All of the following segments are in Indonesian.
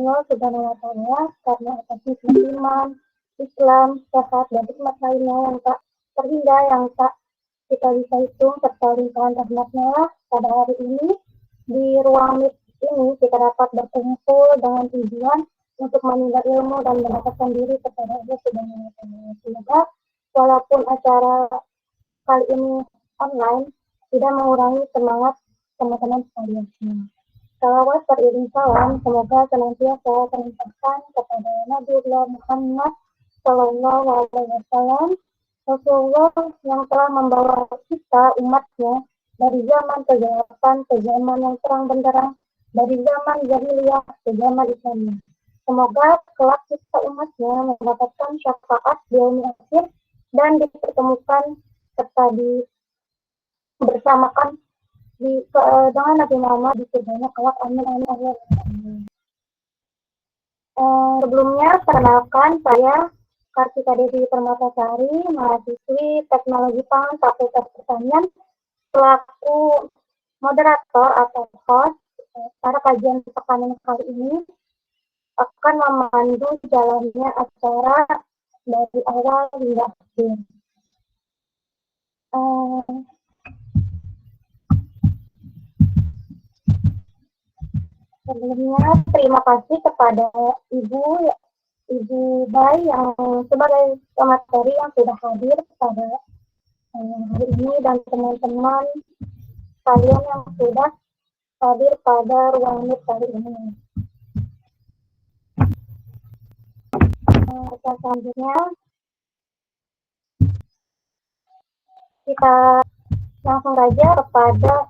Allah Subhanahu wa Ta'ala karena atas nikmat iman, Islam, sehat, dan nikmat lainnya yang tak terhingga, yang tak kita bisa hitung, serta limpahan rahmatnya pada hari ini di ruang meet ini kita dapat berkumpul dengan tujuan untuk menimba ilmu dan mendekatkan diri kepada Allah Subhanahu wa Ta'ala. Semoga walaupun acara kali ini online tidak mengurangi semangat teman-teman sekalian. Salawat beriring salam semoga senantiasa terlimpahkan kepada Nabiullah Muhammad Sallallahu Alaihi Wasallam, Rasulullah yang telah membawa kita umatnya dari zaman kegelapan ke zaman yang terang benderang, dari zaman jahiliyah ke zaman Islam. Semoga kelak kita umatnya mendapatkan syafaat di yaumil akhir dan dipertemukan serta bersamakan dengan Nabi Muhammad di surganya kelak. Amin amin amin. Sebelumnya perkenalkan, saya Kartika Devi Permatasari, mahasiswi Teknologi Pangan Fakultas Pertanian, selaku moderator atau host pada kajian pekan kali ini akan memandu jalannya acara dari awal hingga akhir. Sebelumnya terima kasih kepada Ibu Bay yang sebagai pemateri yang sudah hadir pada hari ini dan teman-teman kalian yang sudah hadir pada ruang meet kali ini. Selanjutnya kita langsung saja kepada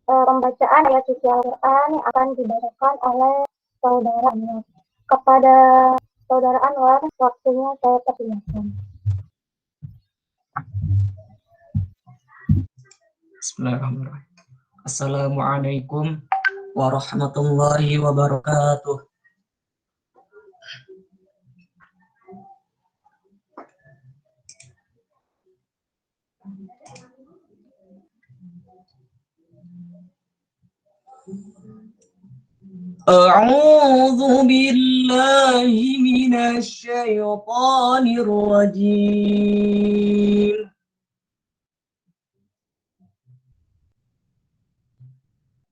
pembacaan ayat suci Al-Quran yang akan dibacakan oleh saudara Anwar. Kepada saudara Anwar, waktunya saya persilakan. Bismillahirrahmanirrahim. Assalamualaikum warahmatullahi wabarakatuh. A'udzu billahi minasy syaithanir rajim.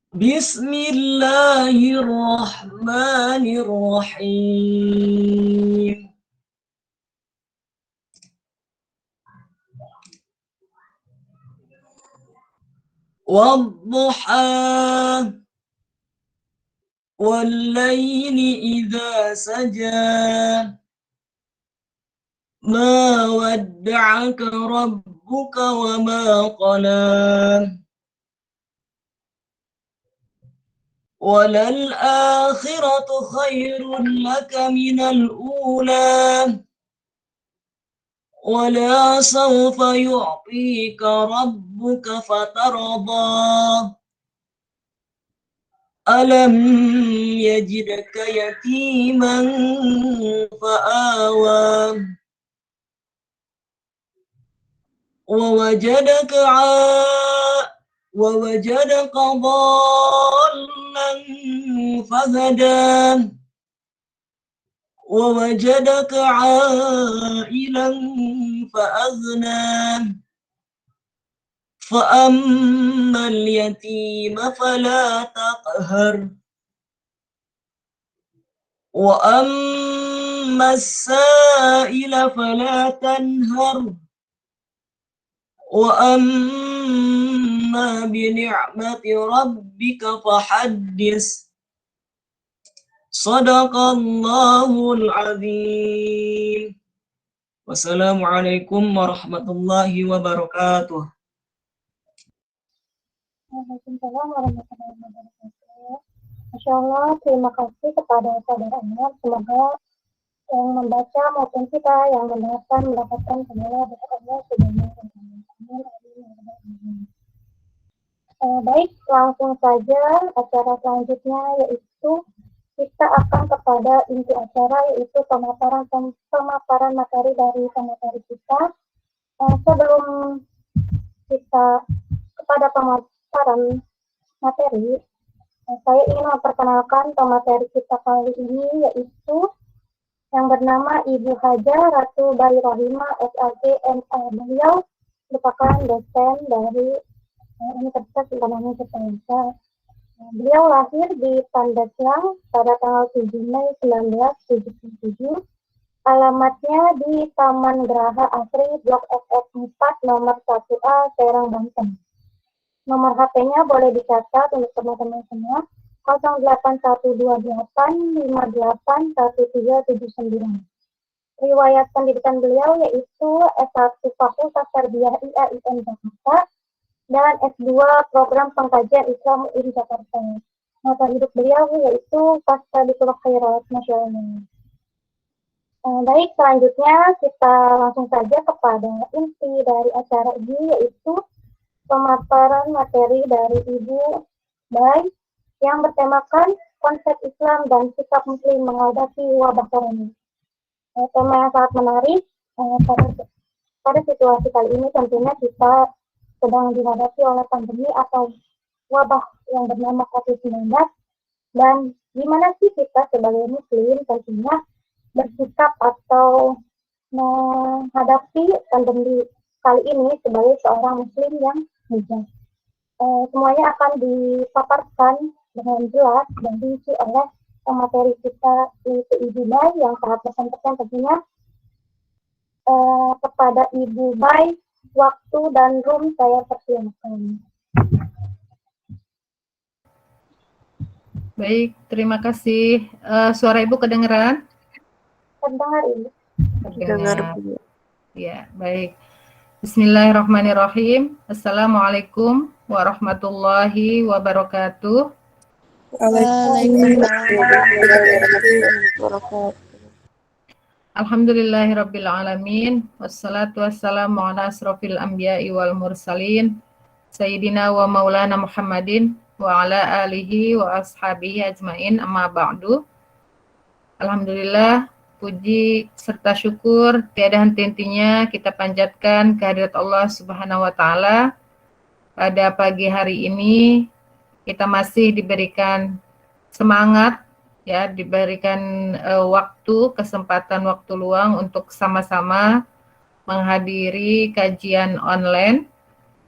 Bismillahirrahmanirrahim. Wadduha wal-laili idza saja ma wadda'aka rabbuka wa ma qala walal akhiratu khairun laka minal ula wala sawfa yu'tika rabbuka fatarda alam yajidka yatiman fa'awa ووجدك ضالا فهدى ووجدك عائلا فأغنى فأما اليتيم فلا تقهر وأما السائل فلا تنهر وأما بنعمة ربك فحدث صدق الله العظيم. Wassalamualaikum warahmatullahi wabarakatuh. Waalaikumsalam warahmatullahi wabarakatuh. Masya Allah, terima kasih kepada saudara Anwar. Semoga yang membaca maupun kita yang mendengarkan mendapatkan segala berkat Allah Subhanahu wa Ta'ala. Baik, langsung saja acara selanjutnya, yaitu kita akan kepada inti acara, yaitu pemaparan materi dari pemateri kita. Sebelum kita kepada pemaparan materi, Saya ingin memperkenalkan pemateri kita kali ini, yaitu yang bernama Ibu Haja Ratu Bayi Rohimah SLG MA. Beliau merupakan dosen dari Universitas Ekonomi Indonesia. Beliau lahir di Pandeglang pada tanggal 7 Mei 1977. Alamatnya di Taman Geraha Asri, Blok FF4, nomor 1A, Serang, Banten. Nomor HP-nya boleh dicatat untuk teman-teman semua, 0828581379. Riwayat pendidikan beliau yaitu S1 Fakultas Tarbiyah IAIN Jakarta dan S2 Program Pengkajian Islam UIN Jakarta. Mata hidup beliau yaitu Fastabiqul Khairat, Masya Allah. Baik, selanjutnya kita langsung saja kepada inti dari acara ini, yaitu pemaparan materi dari Ibu Bay yang bertemakan konsep Islam dan sikap Muslim menghadapi wabah corona. Tema yang sangat menarik pada situasi kali ini. Tentunya kita sedang dihadapi oleh pandemi atau wabah yang bernama COVID-19, dan gimana sih kita sebagai Muslim tentunya bersikap atau menghadapi pandemi kali ini sebagai seorang Muslim yang bijak. Semuanya akan dipaparkan dengan jelas dan diisi oleh materi kita, yaitu Ibu Bay yang sangat berkesan tentunya. Kepada Ibu Bay, waktu dan room saya persilakan. Baik, terima kasih. Suara Ibu kedengeran? Terdengar, Ibu. Terdengar. Ya, baik. Bismillahirrahmanirrahim. Assalamualaikum warahmatullahi wabarakatuh. Alhamdulillahirrabbilalamin. Wassalatu wassalamu ala asrofil anbiya'i wal mursalin. Sayyidina wa maulana Muhammadin wa ala alihi wa ashabihi ajmain, amma ba'du. Alhamdulillah, puji serta syukur tiada henti-hentinya kita panjatkan kehadirat Allah Subhanahu wa taala. Pada pagi hari ini kita masih diberikan semangat, ya, diberikan kesempatan waktu luang untuk sama-sama menghadiri kajian online,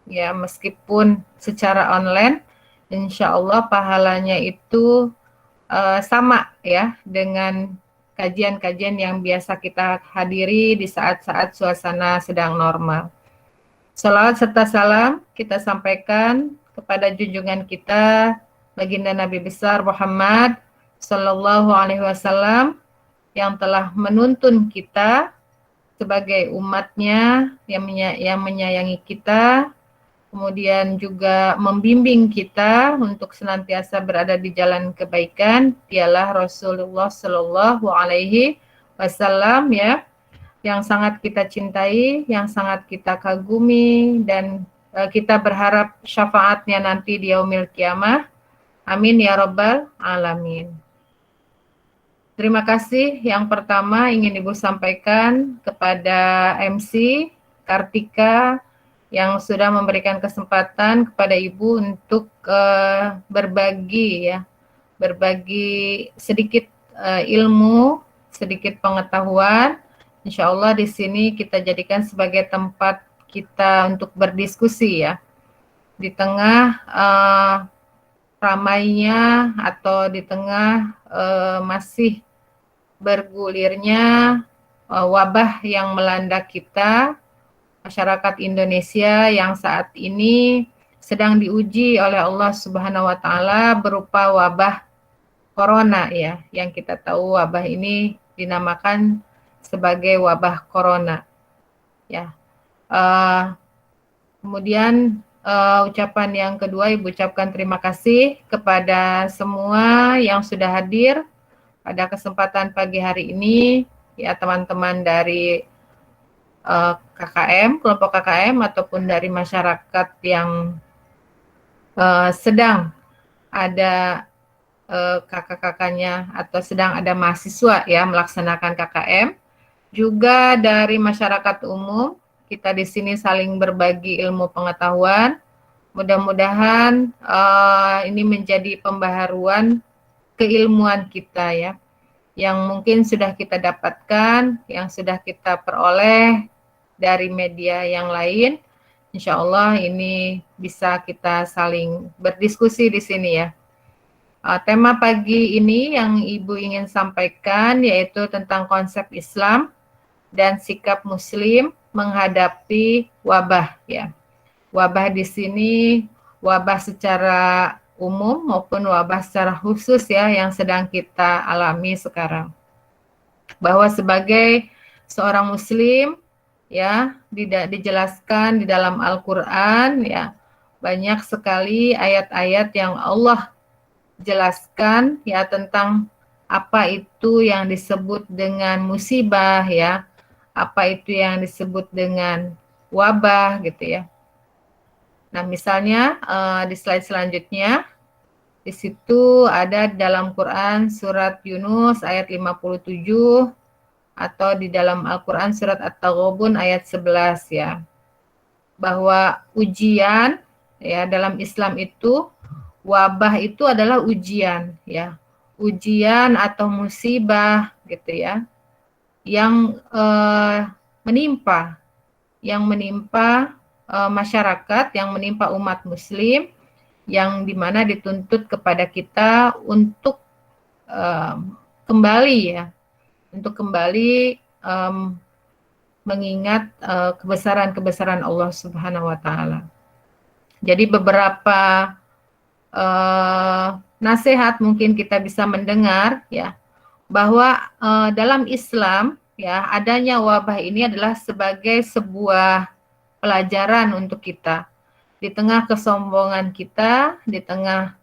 ya, meskipun secara online, insya Allah pahalanya itu sama, ya, dengan kajian-kajian yang biasa kita hadiri di saat-saat suasana sedang normal. Salawat serta salam kita sampaikan kepada junjungan kita baginda Nabi besar Muhammad Sallallahu Alaihi Wasallam yang telah menuntun kita sebagai umatnya yang menyayangi kita, kemudian juga membimbing kita untuk senantiasa berada di jalan kebaikan. Dialah Rasulullah Sallallahu Alaihi Wasallam, ya, yang sangat kita cintai, yang sangat kita kagumi, dan kita berharap syafaatnya nanti di yaumil kiamah. Amin ya rabbal alamin. Terima kasih. Yang pertama ingin Ibu sampaikan kepada MC Kartika yang sudah memberikan kesempatan kepada Ibu untuk berbagi sedikit ilmu, sedikit pengetahuan. Insya Allah di sini kita jadikan sebagai tempat kita untuk berdiskusi, ya, di tengah ramainya atau di tengah masih bergulirnya wabah yang melanda kita, masyarakat Indonesia yang saat ini sedang diuji oleh Allah Subhanahu wa taala berupa wabah corona, ya, yang kita tahu wabah ini dinamakan sebagai wabah corona, ya. Kemudian ucapan yang kedua, Ibu ucapkan terima kasih kepada semua yang sudah hadir pada kesempatan pagi hari ini, ya, teman-teman dari KKM, kelompok KKM, ataupun dari masyarakat yang sedang ada kakak-kakaknya atau sedang ada mahasiswa, ya, melaksanakan KKM, juga dari masyarakat umum. Kita di sini saling berbagi ilmu pengetahuan Mudah-mudahan ini menjadi pembaharuan keilmuan kita ya, yang mungkin sudah kita dapatkan, yang sudah kita peroleh dari media yang lain. Insya Allah ini bisa kita saling berdiskusi di sini ya. Tema pagi ini yang Ibu ingin sampaikan yaitu tentang konsep Islam dan sikap Muslim menghadapi wabah ya. Wabah di sini wabah secara umum maupun wabah secara khusus ya yang sedang kita alami sekarang. Bahwa sebagai seorang Muslim ya dijelaskan di dalam Al-Quran ya, banyak sekali ayat-ayat yang Allah jelaskan ya tentang apa itu yang disebut dengan musibah ya, apa itu yang disebut dengan wabah gitu ya. Nah, misalnya di slide selanjutnya, di situ ada dalam Quran surat Yunus ayat 57 atau di dalam Al-Quran surat At-Taghabun ayat 11 ya. Bahwa ujian ya dalam Islam itu, wabah itu adalah ujian ya. Ujian atau musibah gitu ya. Yang menimpa masyarakat, yang menimpa umat muslim, yang dimana dituntut kepada kita untuk kembali ya, untuk kembali mengingat kebesaran-kebesaran Allah Subhanahu wa Ta'ala. Jadi beberapa nasihat mungkin kita bisa mendengar ya, bahwa dalam Islam ya adanya wabah ini adalah sebagai sebuah pelajaran untuk kita. Di tengah kesombongan kita, di tengah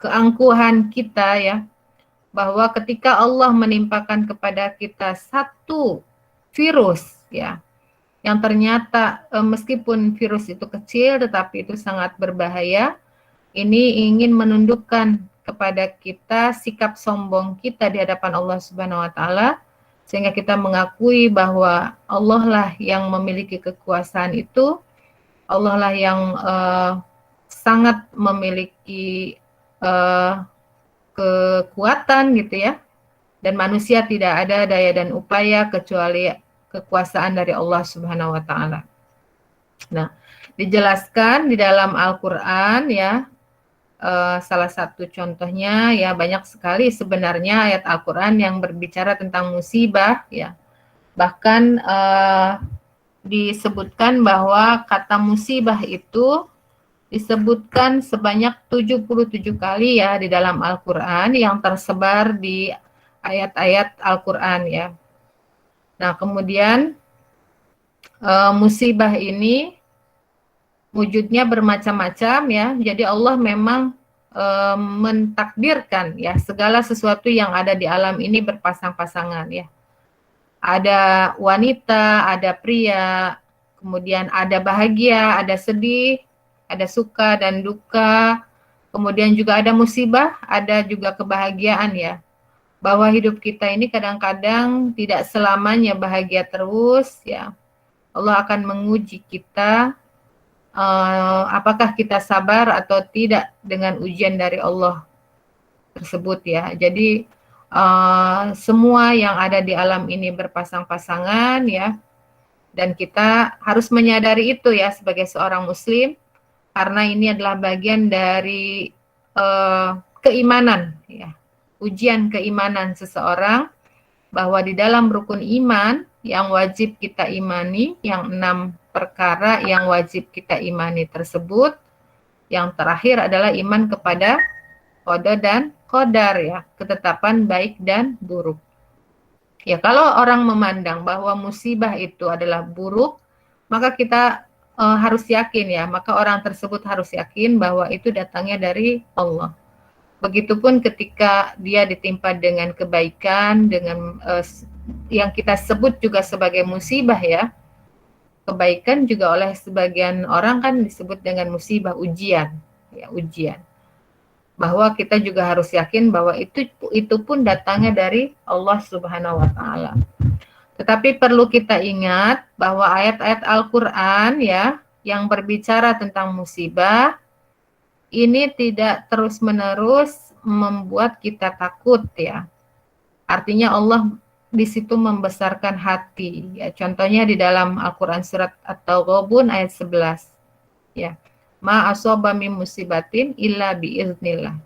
keangkuhan kita ya, bahwa ketika Allah menimpakan kepada kita satu virus ya, yang ternyata meskipun virus itu kecil tetapi itu sangat berbahaya, ini ingin menundukkan kepada kita sikap sombong kita di hadapan Allah Subhanahu wa Ta'ala, sehingga kita mengakui bahwa Allah lah yang memiliki kekuasaan itu, Allah lah yang sangat memiliki kekuatan gitu ya, dan manusia tidak ada daya dan upaya kecuali kekuasaan dari Allah Subhanahu wa Ta'ala. Nah, dijelaskan di dalam Al-Quran ya, salah satu contohnya ya, banyak sekali sebenarnya ayat Al-Quran yang berbicara tentang musibah ya. Bahkan disebutkan bahwa kata musibah itu disebutkan sebanyak 77 kali ya di dalam Al-Quran yang tersebar di ayat-ayat Al-Quran ya. Nah, kemudian musibah ini wujudnya bermacam-macam ya. Jadi Allah memang mentakdirkan ya segala sesuatu yang ada di alam ini berpasang-pasangan ya. Ada wanita, ada pria, kemudian ada bahagia, ada sedih, ada suka dan duka, kemudian juga ada musibah, ada juga kebahagiaan ya. Bahwa hidup kita ini kadang-kadang tidak selamanya bahagia terus ya. Allah akan menguji kita apakah kita sabar atau tidak dengan ujian dari Allah tersebut ya. Jadi semua yang ada di alam ini berpasang-pasangan ya, dan kita harus menyadari itu ya sebagai seorang muslim, karena ini adalah bagian dari keimanan ya, ujian keimanan seseorang, bahwa di dalam rukun iman yang wajib kita imani, yang 6 perkara yang wajib kita imani tersebut, yang terakhir adalah iman kepada qada dan qadar ya, ketetapan baik dan buruk. Ya, kalau orang memandang bahwa musibah itu adalah buruk, maka kita harus yakin ya, maka orang tersebut harus yakin bahwa itu datangnya dari Allah. Begitupun ketika dia ditimpa dengan kebaikan, dengan yang kita sebut juga sebagai musibah ya. Kebaikan juga oleh sebagian orang kan disebut dengan musibah, ujian ya, ujian. Bahwa kita juga harus yakin bahwa itu pun datangnya dari Allah Subhanahu wa Ta'ala. Tetapi perlu kita ingat bahwa ayat-ayat Al-Quran ya, yang berbicara tentang musibah ini tidak terus-menerus membuat kita takut ya. Artinya Allah di situ membesarkan hati. Ya, contohnya di dalam Al-Qur'an surat At-Taghabun ayat 11. Ya. Ma asaba min musibatin illa biiznillah.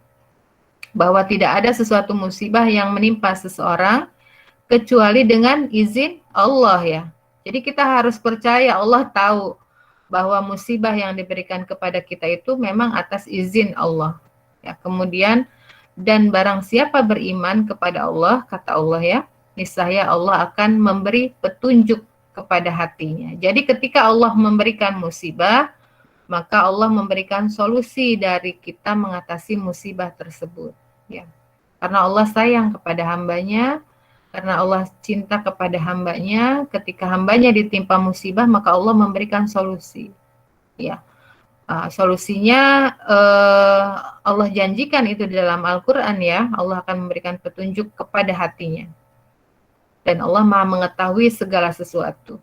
Bahwa tidak ada sesuatu musibah yang menimpa seseorang kecuali dengan izin Allah ya. Jadi kita harus percaya Allah tahu bahwa musibah yang diberikan kepada kita itu memang atas izin Allah. Ya, kemudian dan barang siapa beriman kepada Allah, kata Allah ya, niscaya Allah akan memberi petunjuk kepada hatinya. Jadi ketika Allah memberikan musibah, maka Allah memberikan solusi dari kita mengatasi musibah tersebut. Ya. Karena Allah sayang kepada hambanya, karena Allah cinta kepada hambanya, ketika hambanya ditimpa musibah, maka Allah memberikan solusi. Ya. Solusinya Allah janjikan itu di dalam Al-Quran ya, Allah akan memberikan petunjuk kepada hatinya. Dan Allah Maha mengetahui segala sesuatu.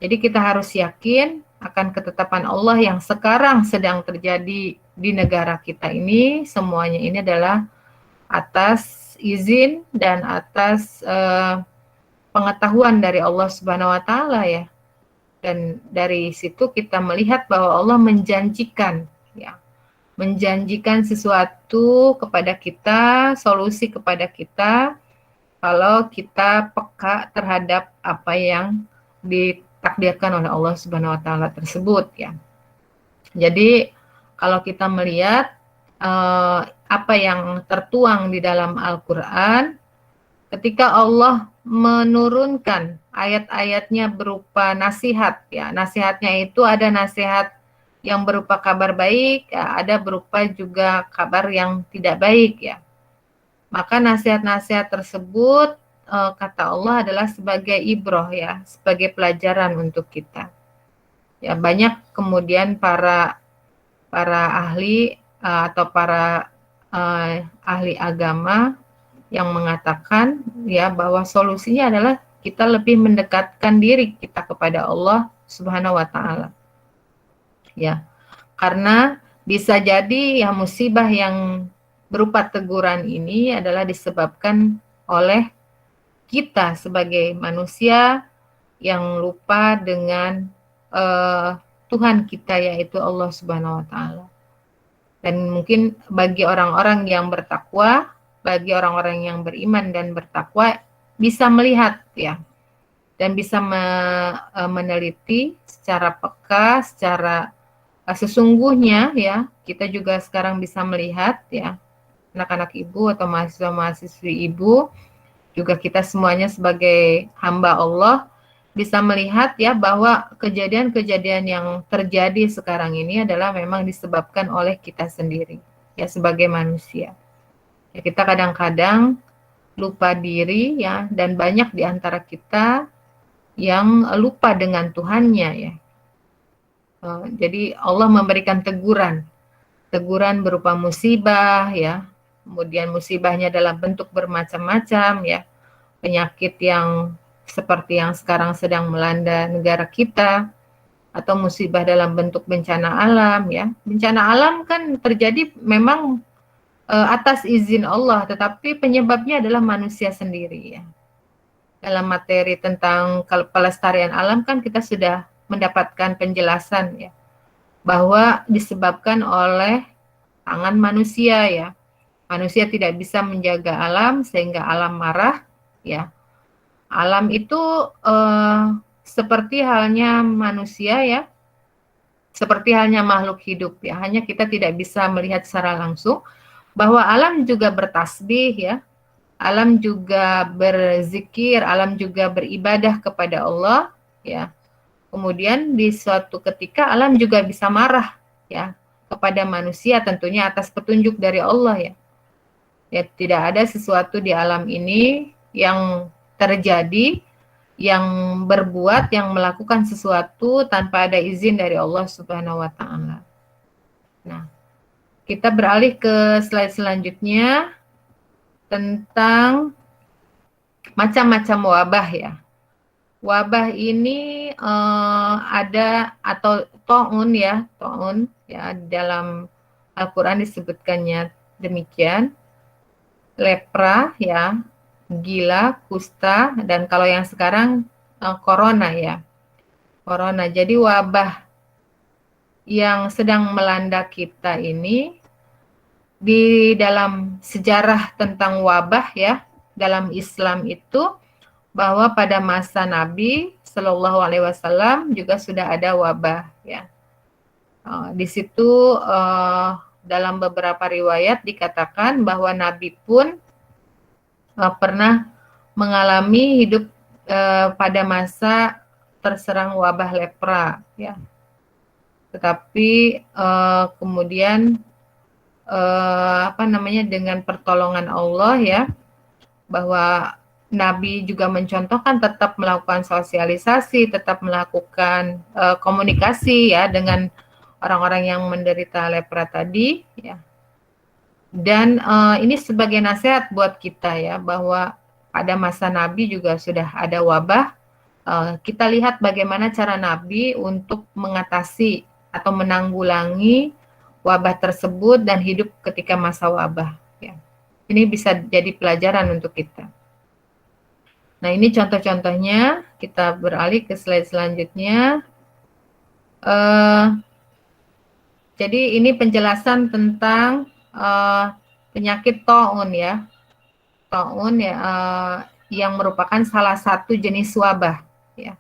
Jadi kita harus yakin akan ketetapan Allah yang sekarang sedang terjadi di negara kita ini, semuanya ini adalah atas izin dan atas pengetahuan dari Allah Subhanahu wa taala ya. Dan dari situ kita melihat bahwa Allah menjanjikan ya. Menjanjikan sesuatu kepada kita, solusi kepada kita kalau kita peka terhadap apa yang ditakdirkan oleh Allah Subhanahu wa taala tersebut ya. Jadi kalau kita melihat apa yang tertuang di dalam Al-Quran, ketika Allah menurunkan ayat-ayatnya berupa nasihat, ya nasihatnya itu ada nasihat yang berupa kabar baik, ya, ada berupa juga kabar yang tidak baik, ya. Maka nasihat-nasihat tersebut kata Allah adalah sebagai ibroh, ya, sebagai pelajaran untuk kita. Ya banyak kemudian para ahli atau para ahli agama yang mengatakan ya bahwa solusinya adalah kita lebih mendekatkan diri kita kepada Allah Subhanahu wa taala. Ya. Karena bisa jadi ya musibah yang berupa teguran ini adalah disebabkan oleh kita sebagai manusia yang lupa dengan Tuhan kita yaitu Allah Subhanahu wa taala. Dan mungkin bagi orang-orang yang bertakwa, bagi orang-orang yang beriman dan bertakwa bisa melihat ya dan bisa meneliti secara peka, secara sesungguhnya ya, kita juga sekarang bisa melihat ya anak-anak ibu atau mahasiswa-mahasiswi ibu juga kita semuanya sebagai hamba Allah bisa melihat ya bahwa kejadian-kejadian yang terjadi sekarang ini adalah memang disebabkan oleh kita sendiri ya sebagai manusia. Ya, kita kadang-kadang lupa diri ya dan banyak di antara kita yang lupa dengan Tuhannya ya. Jadi Allah memberikan teguran berupa musibah ya. Kemudian musibahnya dalam bentuk bermacam-macam ya. Penyakit yang seperti yang sekarang sedang melanda negara kita, atau musibah dalam bentuk bencana alam ya. Bencana alam kan terjadi memang atas izin Allah, tetapi penyebabnya adalah manusia sendiri ya. Dalam materi tentang pelestarian alam kan kita sudah mendapatkan penjelasan ya, bahwa disebabkan oleh tangan manusia ya. Manusia tidak bisa menjaga alam sehingga alam marah ya. Alam itu seperti halnya manusia ya, seperti halnya makhluk hidup ya. Hanya kita tidak bisa melihat secara langsung bahwa alam juga bertasbih ya, alam juga berzikir, alam juga beribadah kepada Allah ya. Kemudian di suatu ketika alam juga bisa marah ya kepada manusia tentunya atas petunjuk dari Allah ya. Ya tidak ada sesuatu di alam ini yang terjadi, yang berbuat, yang melakukan sesuatu tanpa ada izin dari Allah Subhanahu wa taala. Nah, kita beralih ke slide selanjutnya tentang macam-macam wabah ya. Wabah ini ada atau ta'un ya, ta'un ya, dalam Al-Qur'an disebutkannya demikian. Lepra ya, gila, kusta, dan kalau yang sekarang corona ya. Corona. Jadi wabah yang sedang melanda kita ini di dalam sejarah tentang wabah ya, dalam Islam itu bahwa pada masa Nabi Shallallahu Alaihi Wasallam juga sudah ada wabah ya. Di situ dalam beberapa riwayat dikatakan bahwa Nabi pun pernah mengalami hidup pada masa terserang wabah lepra ya. Tetapi kemudian dengan pertolongan Allah ya, bahwa Nabi juga mencontohkan tetap melakukan sosialisasi, tetap melakukan komunikasi ya dengan orang-orang yang menderita lepra tadi ya. Dan ini sebagai nasihat buat kita ya, bahwa pada masa Nabi juga sudah ada wabah. Kita lihat bagaimana cara Nabi untuk mengatasi atau menanggulangi wabah tersebut dan hidup ketika masa wabah ya. Ini bisa jadi pelajaran untuk kita. Nah, ini contoh-contohnya. Kita beralih ke slide selanjutnya. Jadi ini penjelasan tentang penyakit ta'un ya. Ta'un ya, yang merupakan salah satu jenis wabah ya.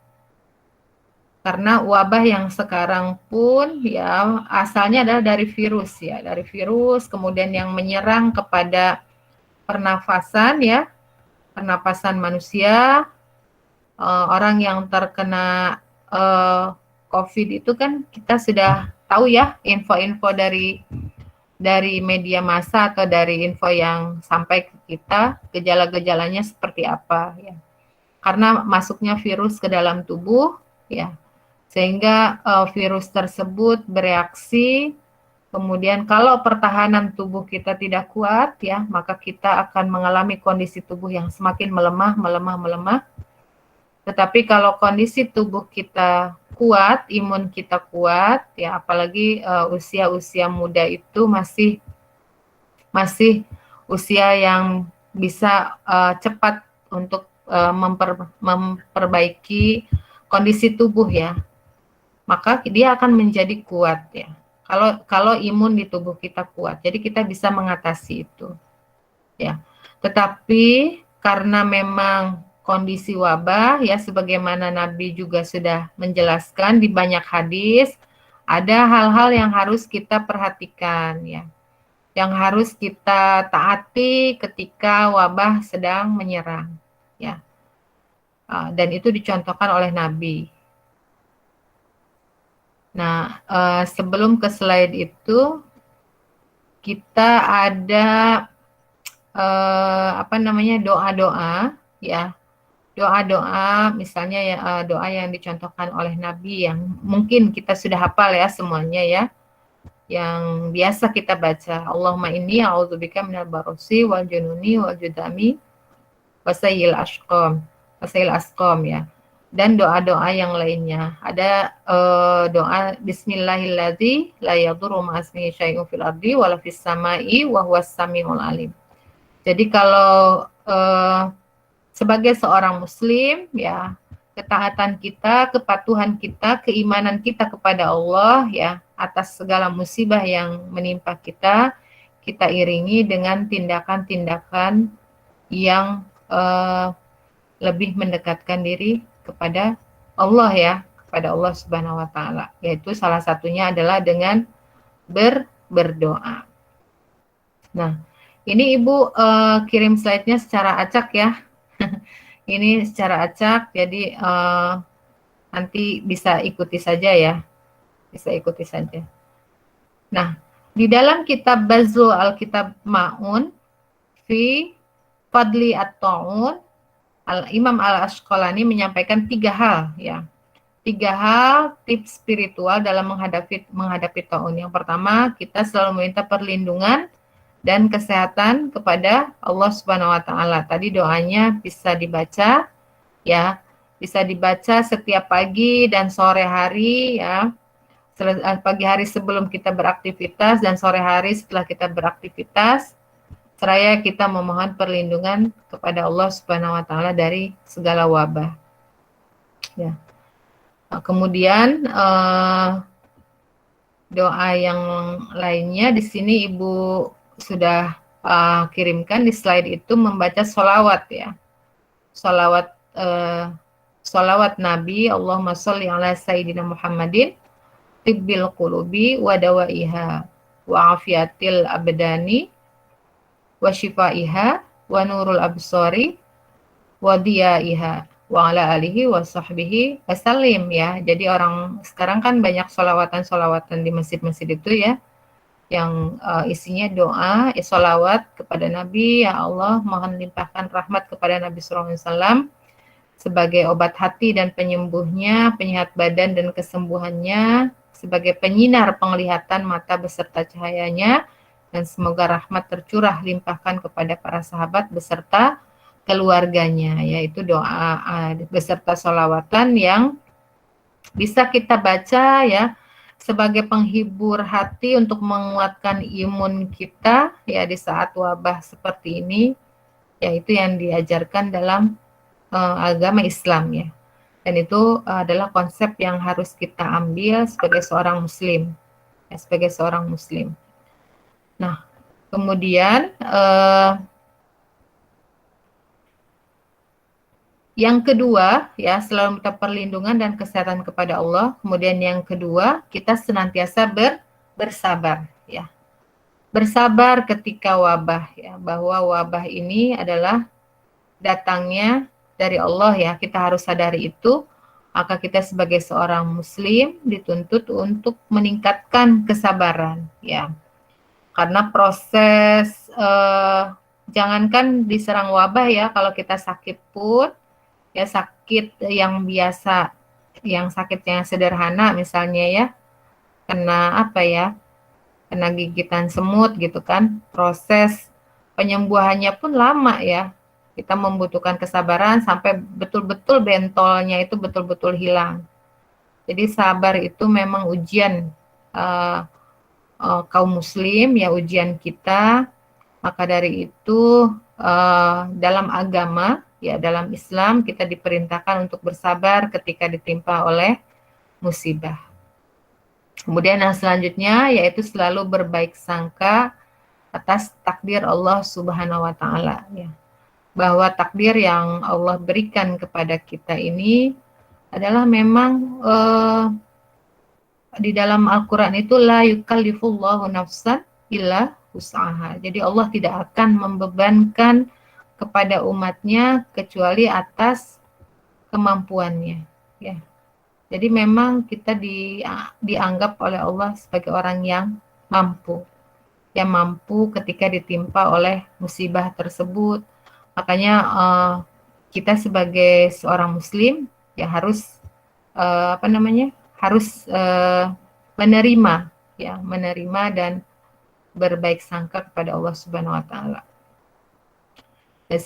Karena wabah yang sekarang pun ya asalnya adalah dari virus ya, dari virus, kemudian yang menyerang kepada pernafasan ya, pernapasan manusia. Orang yang terkena COVID itu kan kita sudah tahu ya, info-info dari media massa atau dari info yang sampai ke kita, gejala-gejalanya seperti apa ya. Karena masuknya virus ke dalam tubuh ya, sehingga virus tersebut bereaksi. Kemudian kalau pertahanan tubuh kita tidak kuat ya, maka kita akan mengalami kondisi tubuh yang semakin melemah. Tetapi kalau kondisi tubuh kita kuat, imun kita kuat ya, apalagi usia-usia muda itu masih usia yang bisa cepat untuk memperbaiki kondisi tubuh ya, maka dia akan menjadi kuat ya. Kalau imun di tubuh kita kuat, jadi kita bisa mengatasi itu ya. Tetapi karena memang kondisi wabah ya, sebagaimana Nabi juga sudah menjelaskan di banyak hadis, ada hal-hal yang harus kita perhatikan ya, yang harus kita taati ketika wabah sedang menyerang ya. Dan itu dicontohkan oleh Nabi. Nah, sebelum ke slide itu, kita ada doa-doa ya. Doa-doa misalnya ya, doa yang dicontohkan oleh Nabi yang mungkin kita sudah hafal ya semuanya ya. Yang biasa kita baca, Allahumma inni a'udzubika minal barosi wal jununi wal judami wasayil asqam ya. Dan doa-doa yang lainnya. Ada doa bismillahilladzi la yadurru ma'asmihi syai'un fil ardi wala fis sama'i wa huwas samiul alim. Jadi kalau sebagai seorang muslim ya, ketaatan kita, kepatuhan kita, keimanan kita kepada Allah ya, atas segala musibah yang menimpa kita, kita iringi dengan tindakan-tindakan yang lebih mendekatkan diri kepada Allah ya, kepada Allah Subhanahu wa taala. Yaitu salah satunya adalah dengan berdoa. Nah, ini Ibu kirim slide-nya secara acak ya. Ini secara acak, jadi nanti bisa ikuti saja ya. Bisa ikuti saja. Nah, di dalam kitab Bazul Al-Kitab Ma'un fi Fadli At-Ta'un, Imam Al-Asqalani menyampaikan 3 hal ya. 3 hal tips spiritual dalam menghadapi ta'un. Yang pertama, kita selalu meminta perlindungan dan kesehatan kepada Allah Subhanahu wa taala. Tadi doanya bisa dibaca ya. bisa dibaca setiap pagi dan sore hari ya. Pagi hari sebelum kita beraktivitas dan sore hari setelah kita beraktivitas, seraya kita memohon perlindungan kepada Allah Subhanahu wa taala dari segala wabah. Ya. Kemudian doa yang lainnya di sini Ibu sudah kirimkan di slide itu membaca sholawat ya. Sholawat Nabi, Allahumma sholli ala Sayyidina Muhammadin tibbil qulubi wa dawaiha wa afiatil abdani wa shifaiha wa nurul absari wa diyaiha wa ala alihi wa sahbihi wasallim ya. Jadi orang sekarang kan banyak sholawatan di masjid-masjid itu ya, yang isinya doa, sholawat kepada Nabi, ya Allah mohon limpahkan rahmat kepada Nabi SAW sebagai obat hati dan penyembuhnya, penyehat badan dan kesembuhannya, sebagai penyinar penglihatan mata beserta cahayanya, dan semoga rahmat tercurah limpahkan kepada para sahabat beserta keluarganya, yaitu doa beserta sholawatan yang bisa kita baca ya sebagai penghibur hati untuk menguatkan imun kita ya di saat wabah seperti ini, yaitu yang diajarkan dalam agama Islam ya. Dan itu adalah konsep yang harus kita ambil sebagai seorang muslim. Ya, sebagai seorang muslim. Nah, kemudian yang kedua ya, selalu minta perlindungan dan kesehatan kepada Allah. Kemudian yang kedua, kita senantiasa bersabar ya. Bersabar ketika wabah ya, bahwa wabah ini adalah datangnya dari Allah ya, kita harus sadari itu. Maka kita sebagai seorang muslim dituntut untuk meningkatkan kesabaran ya. Karena proses jangankan diserang wabah ya, kalau kita sakit pun ya, sakit yang biasa, yang sakit yang sederhana misalnya ya, kena apa ya, kena gigitan semut gitu kan, proses penyembuhannya pun lama ya. Kita membutuhkan kesabaran sampai betul-betul bentolnya itu betul-betul hilang. Jadi sabar itu memang ujian kaum muslim ya, ujian kita. Maka dari itu dalam agama ya, dalam Islam kita diperintahkan untuk bersabar ketika ditimpa oleh musibah. Kemudian yang selanjutnya yaitu selalu berbaik sangka atas takdir Allah Subhanahu wa taala ya. Bahwa takdir yang Allah berikan kepada kita ini adalah memang di dalam Al-Quran itu la yukallifullahu nafsan illa wus'aha. Jadi Allah tidak akan membebankan kepada umatnya kecuali atas kemampuannya ya. Jadi memang kita dianggap oleh Allah sebagai orang yang mampu ketika ditimpa oleh musibah tersebut. Makanya kita sebagai seorang muslim ya harus harus menerima dan berbaik sangka kepada Allah Subhanahu wa taala. Dan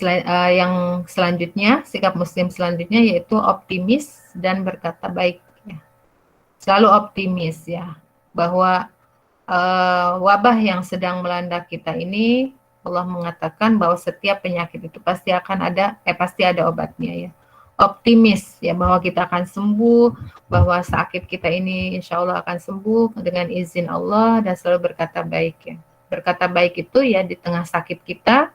yang selanjutnya, sikap muslim selanjutnya yaitu optimis dan berkata baik ya. Selalu optimis ya, bahwa wabah yang sedang melanda kita ini, Allah mengatakan bahwa setiap penyakit itu pasti ada obatnya ya. Optimis ya, bahwa kita akan sembuh, bahwa sakit kita ini insya Allah akan sembuh dengan izin Allah, dan selalu berkata baik ya. Berkata baik itu ya di tengah sakit kita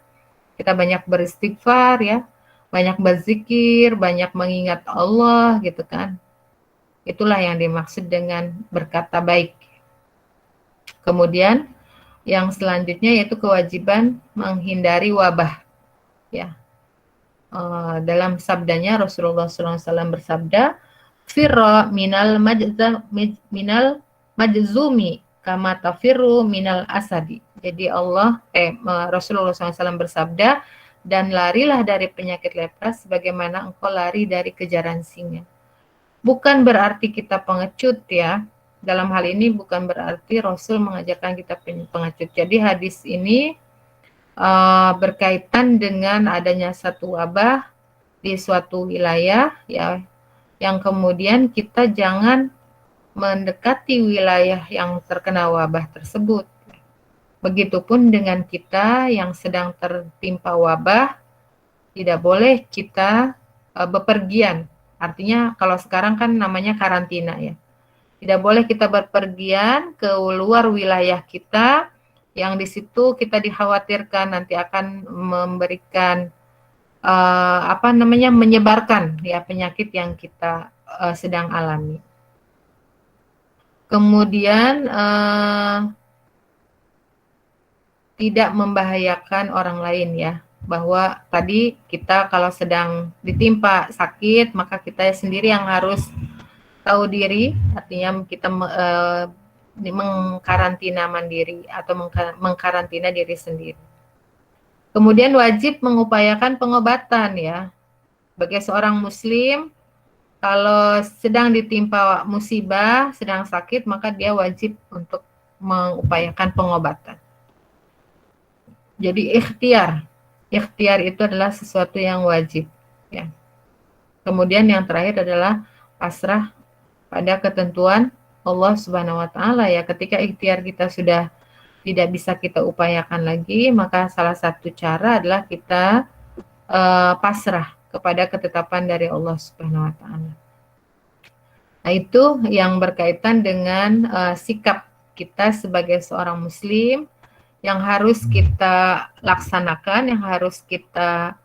banyak beristighfar ya, banyak berzikir, banyak mengingat Allah gitu kan. Itulah yang dimaksud dengan berkata baik. Kemudian yang selanjutnya yaitu kewajiban menghindari wabah ya. Dalam sabdanya Rasulullah SAW bersabda, firra minal majzumi kama tafirru minal asadi. Jadi Rasulullah SAW bersabda, dan larilah dari penyakit lepra sebagaimana engkau lari dari kejaran singa. Bukan berarti kita pengecut ya. Dalam hal ini bukan berarti Rasul mengajarkan kita pengecut. Jadi hadis ini berkaitan dengan adanya satu wabah di suatu wilayah ya, yang kemudian kita jangan mendekati wilayah yang terkena wabah tersebut. Begitupun dengan kita yang sedang tertimpa wabah, tidak boleh kita bepergian. Artinya kalau sekarang kan namanya karantina ya. Tidak boleh kita berpergian ke luar wilayah kita yang di situ kita dikhawatirkan nanti akan memberikan menyebarkan ya penyakit yang kita sedang alami. Kemudian tidak membahayakan orang lain ya, bahwa tadi kita kalau sedang ditimpa sakit maka kita sendiri yang harus tahu diri, artinya kita mengkarantina mandiri atau mengkarantina diri sendiri. Kemudian wajib mengupayakan pengobatan ya. Bagi seorang muslim, kalau sedang ditimpa musibah, sedang sakit, maka dia wajib untuk mengupayakan pengobatan. Jadi ikhtiar itu adalah sesuatu yang wajib ya. Kemudian yang terakhir adalah pasrah pada ketentuan Allah Subhanahu wa taala ya. Ketika ikhtiar kita sudah tidak bisa kita upayakan lagi, maka salah satu cara adalah kita pasrah kepada ketetapan dari Allah Subhanahu wa taala. Nah, itu yang berkaitan dengan sikap kita sebagai seorang muslim yang harus kita laksanakan, yang harus kita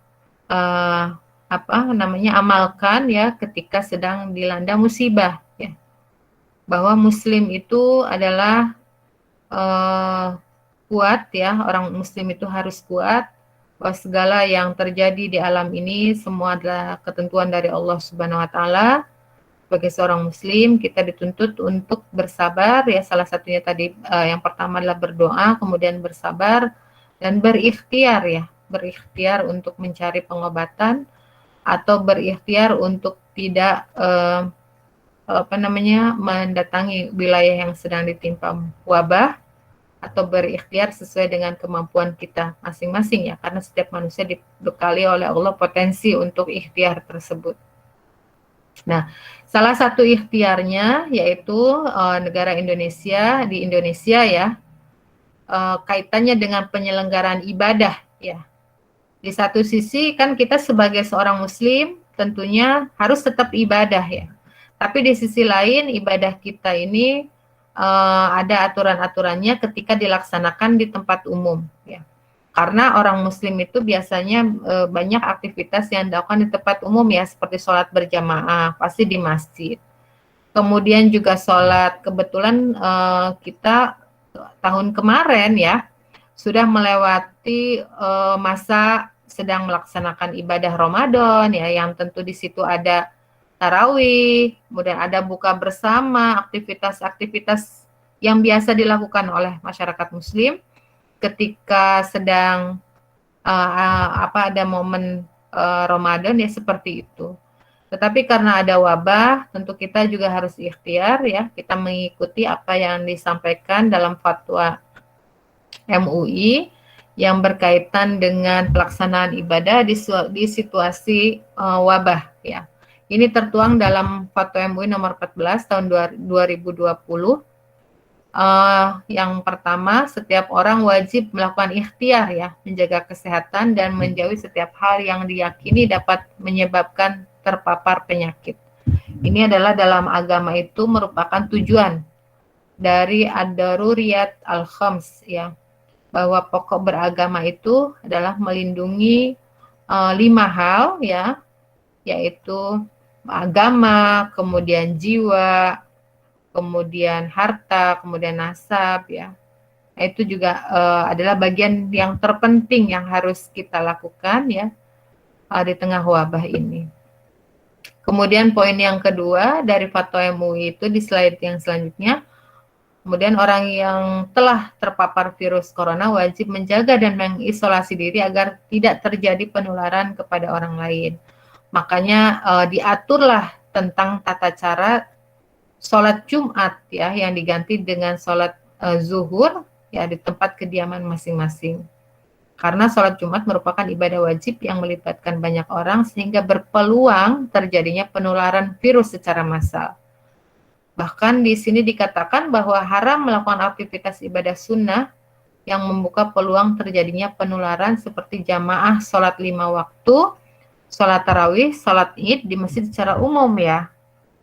amalkan ya ketika sedang dilanda musibah ya. Bahwa muslim itu adalah kuat ya, orang muslim itu harus kuat, bahwa segala yang terjadi di alam ini semua adalah ketentuan dari Allah Subhanahu wa taala. Sebagai seorang muslim kita dituntut untuk bersabar ya, salah satunya tadi yang pertama adalah berdoa, kemudian bersabar dan berikhtiar ya, berikhtiar untuk mencari pengobatan atau berikhtiar untuk tidak mendatangi wilayah yang sedang ditimpa wabah, atau berikhtiar sesuai dengan kemampuan kita masing-masing ya, karena setiap manusia dibekali oleh Allah potensi untuk ikhtiar tersebut. Nah, salah satu ikhtiarnya yaitu negara Indonesia, di Indonesia ya, kaitannya dengan penyelenggaraan ibadah ya. Di satu sisi kan kita sebagai seorang muslim tentunya harus tetap ibadah ya. Tapi di sisi lain ibadah kita ini ada aturan-aturannya ketika dilaksanakan di tempat umum ya. Karena orang muslim itu biasanya banyak aktivitas yang dilakukan di tempat umum ya, seperti sholat berjamaah, pasti di masjid. Kemudian juga sholat, kebetulan kita tahun kemarin ya, sudah melewati masa sedang melaksanakan ibadah Ramadan ya, yang tentu di situ ada tarawih, kemudian ada buka bersama, aktivitas-aktivitas yang biasa dilakukan oleh masyarakat muslim ketika sedang ada momen Ramadan ya, seperti itu. Tetapi karena ada wabah, tentu kita juga harus ikhtiar ya, kita mengikuti apa yang disampaikan dalam fatwa MUI yang berkaitan dengan pelaksanaan ibadah di situasi wabah ya. Ini tertuang dalam fatwa MUI nomor 14 tahun 2020. Yang pertama, setiap orang wajib melakukan ikhtiar ya, menjaga kesehatan dan menjauhi setiap hal yang diyakini dapat menyebabkan terpapar penyakit. Ini adalah dalam agama itu merupakan tujuan dari ad-daruriyat al-khams ya, bahwa pokok beragama itu adalah melindungi 5 hal ya, yaitu agama, kemudian jiwa, kemudian harta, kemudian nasab ya. Itu juga adalah bagian yang terpenting yang harus kita lakukan ya di tengah wabah ini. Kemudian poin yang kedua dari fatwa MUI itu di slide yang selanjutnya, kemudian orang yang telah terpapar virus corona wajib menjaga dan mengisolasi diri agar tidak terjadi penularan kepada orang lain. Makanya diaturlah tentang tata cara sholat Jumat ya, yang diganti dengan sholat zuhur ya di tempat kediaman masing-masing. Karena sholat Jumat merupakan ibadah wajib yang melibatkan banyak orang sehingga berpeluang terjadinya penularan virus secara massal. Bahkan di sini dikatakan bahwa haram melakukan aktivitas ibadah sunnah yang membuka peluang terjadinya penularan seperti jamaah sholat 5 waktu, sholat tarawih, sholat id di masjid secara umum ya.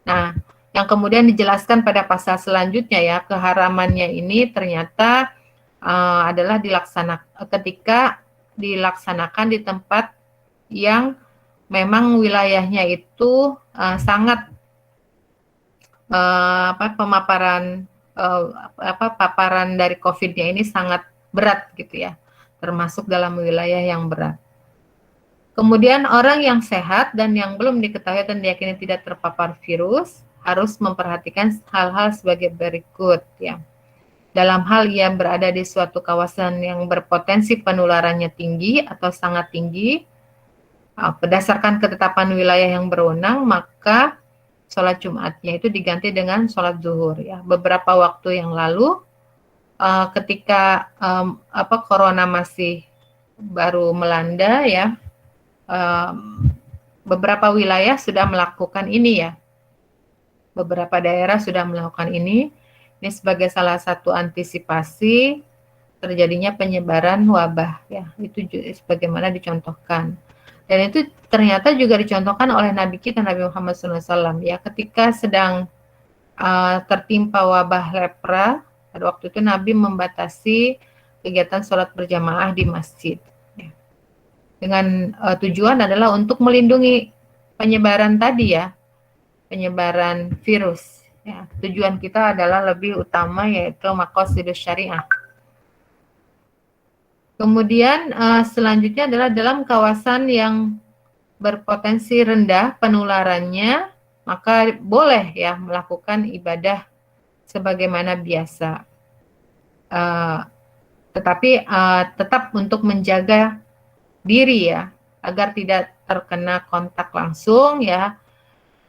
Nah, yang kemudian dijelaskan pada pasal selanjutnya ya, keharamannya ini ternyata adalah ketika dilaksanakan di tempat yang memang wilayahnya itu sangat paparan dari COVID-nya ini sangat berat gitu ya, termasuk dalam wilayah yang berat. Kemudian orang yang sehat dan yang belum diketahui dan diyakini tidak terpapar virus harus memperhatikan hal-hal sebagai berikut ya. Dalam hal ia berada di suatu kawasan yang berpotensi penularannya tinggi atau sangat tinggi, berdasarkan ketetapan wilayah yang berwenang, maka sholat Jumatnya itu diganti dengan sholat zuhur ya. Beberapa waktu yang lalu, ketika corona masih baru melanda ya, beberapa wilayah sudah melakukan ini ya. Beberapa daerah sudah melakukan ini. Ini sebagai salah satu antisipasi terjadinya penyebaran wabah ya. Itu sebagaimana dicontohkan. Dan itu ternyata juga dicontohkan oleh Nabi kita Nabi Muhammad SAW ya, ketika sedang tertimpa wabah lepra. Pada waktu itu Nabi membatasi kegiatan sholat berjamaah di masjid ya. Dengan tujuan adalah untuk melindungi penyebaran tadi ya, penyebaran virus ya. Tujuan kita adalah lebih utama yaitu maqasidus syariah. Kemudian selanjutnya adalah dalam kawasan yang berpotensi rendah penularannya, maka boleh ya melakukan ibadah sebagaimana biasa. Tetapi tetap untuk menjaga diri ya, agar tidak terkena kontak langsung ya.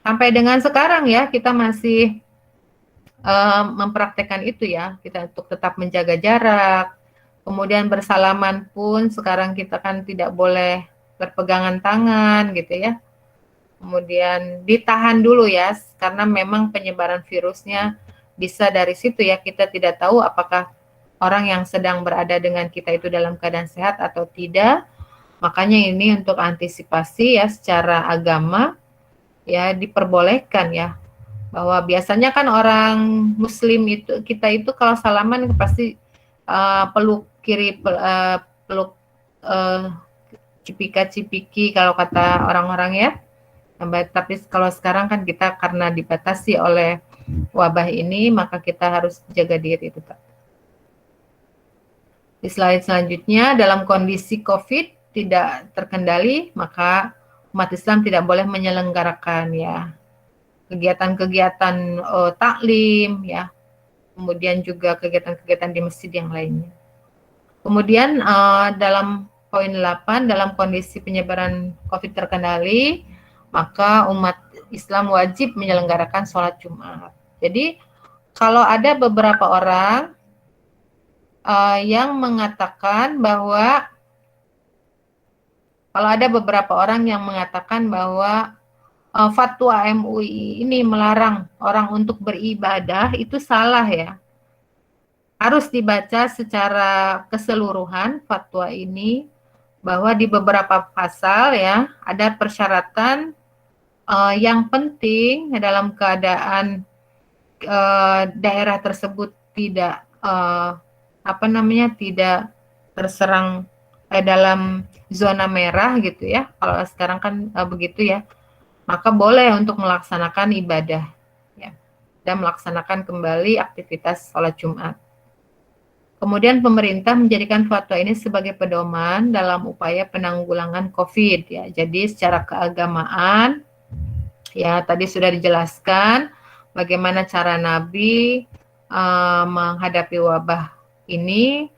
Sampai dengan sekarang ya, kita masih mempraktekkan itu ya, kita untuk tetap menjaga jarak. Kemudian bersalaman pun sekarang kita kan tidak boleh berpegangan tangan gitu ya. Kemudian ditahan dulu ya, karena memang penyebaran virusnya bisa dari situ ya. Kita tidak tahu apakah orang yang sedang berada dengan kita itu dalam keadaan sehat atau tidak. Makanya ini untuk antisipasi ya secara agama ya diperbolehkan ya. Bahwa biasanya kan orang muslim itu, kita itu kalau salaman pasti peluk kiri, peluk cipika-cipiki kalau kata orang-orang ya. Tapi kalau sekarang kan kita karena dibatasi oleh wabah ini, maka kita harus jaga diri tetap. Di slide selanjutnya, dalam kondisi COVID tidak terkendali, maka umat Islam tidak boleh menyelenggarakan ya kegiatan-kegiatan taklim ya, kemudian juga kegiatan-kegiatan di masjid yang lainnya. Kemudian dalam poin 8, dalam kondisi penyebaran COVID terkendali, maka umat Islam wajib menyelenggarakan sholat Jumat. Jadi kalau ada beberapa orang yang mengatakan bahwa fatwa MUI ini melarang orang untuk beribadah, itu salah ya. Harus dibaca secara keseluruhan fatwa ini, bahwa di beberapa pasal ya ada persyaratan yang penting dalam keadaan daerah tersebut tidak tidak terserang dalam zona merah gitu ya. Kalau sekarang kan begitu ya. Maka boleh untuk melaksanakan ibadah ya, dan melaksanakan kembali aktivitas sholat Jumat. Kemudian pemerintah menjadikan fatwa ini sebagai pedoman dalam upaya penanggulangan COVID ya. Jadi secara keagamaan ya tadi sudah dijelaskan bagaimana cara Nabi menghadapi wabah ini.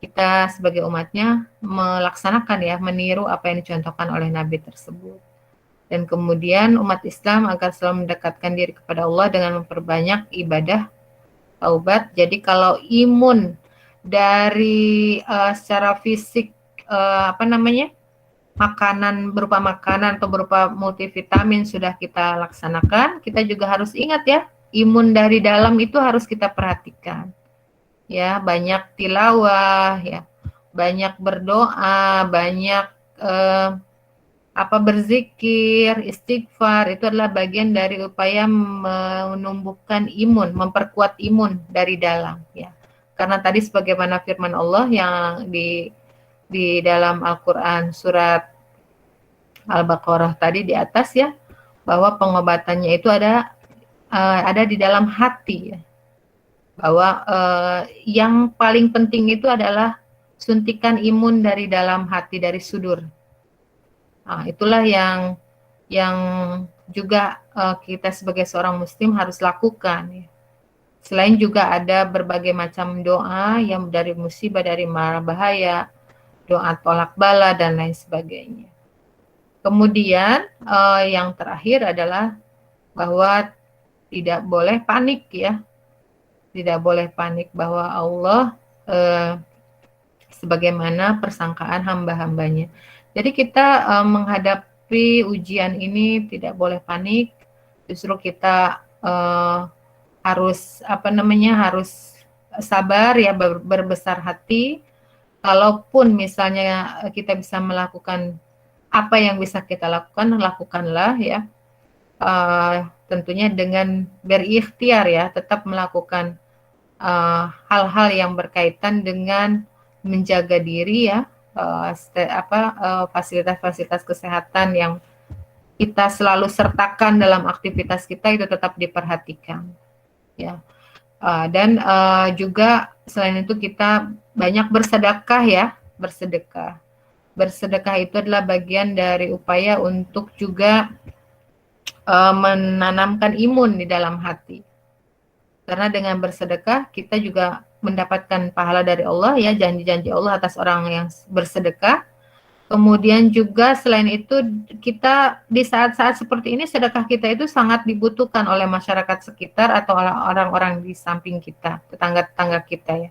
Kita sebagai umatnya melaksanakan ya, meniru apa yang dicontohkan oleh Nabi tersebut. Dan kemudian umat Islam agar selalu mendekatkan diri kepada Allah dengan memperbanyak ibadah taubat. Jadi kalau imun dari secara fisik makanan berupa makanan atau berupa multivitamin sudah kita laksanakan, kita juga harus ingat ya, imun dari dalam itu harus kita perhatikan. Ya, banyak tilawah, ya, banyak berdoa, banyak berzikir, istighfar, itu adalah bagian dari upaya menumbuhkan imun, memperkuat imun dari dalam, ya. Karena tadi sebagaimana firman Allah yang di dalam Al-Quran surat Al-Baqarah tadi di atas ya, bahwa pengobatannya itu ada di dalam hati ya. Bahwa yang paling penting itu adalah suntikan imun dari dalam hati, dari sudur. Nah, itulah yang juga kita sebagai seorang muslim harus lakukan ya. Selain juga ada berbagai macam doa yang dari musibah, dari mara bahaya, doa tolak bala dan lain sebagainya. Kemudian yang terakhir adalah bahwa tidak boleh panik ya. Tidak boleh panik bahwa Allah sebagaimana persangkaan hamba-hambanya. Jadi kita menghadapi ujian ini tidak boleh panik. Justru kita harus harus sabar ya, berbesar hati. Kalaupun misalnya kita bisa melakukan apa yang bisa kita lakukan, lakukanlah ya. Tentunya dengan berikhtiar ya, tetap melakukan hal-hal yang berkaitan dengan menjaga diri ya, fasilitas-fasilitas kesehatan yang kita selalu sertakan dalam aktivitas kita itu tetap diperhatikan ya. Dan juga selain itu kita banyak bersedekah ya, bersedekah. Bersedekah itu adalah bagian dari upaya untuk juga menanamkan imun di dalam hati. Karena dengan bersedekah kita juga mendapatkan pahala dari Allah ya, janji-janji Allah atas orang yang bersedekah. Kemudian juga selain itu kita di saat-saat seperti ini sedekah kita itu sangat dibutuhkan oleh masyarakat sekitar atau orang-orang di samping kita, tetangga-tetangga kita ya.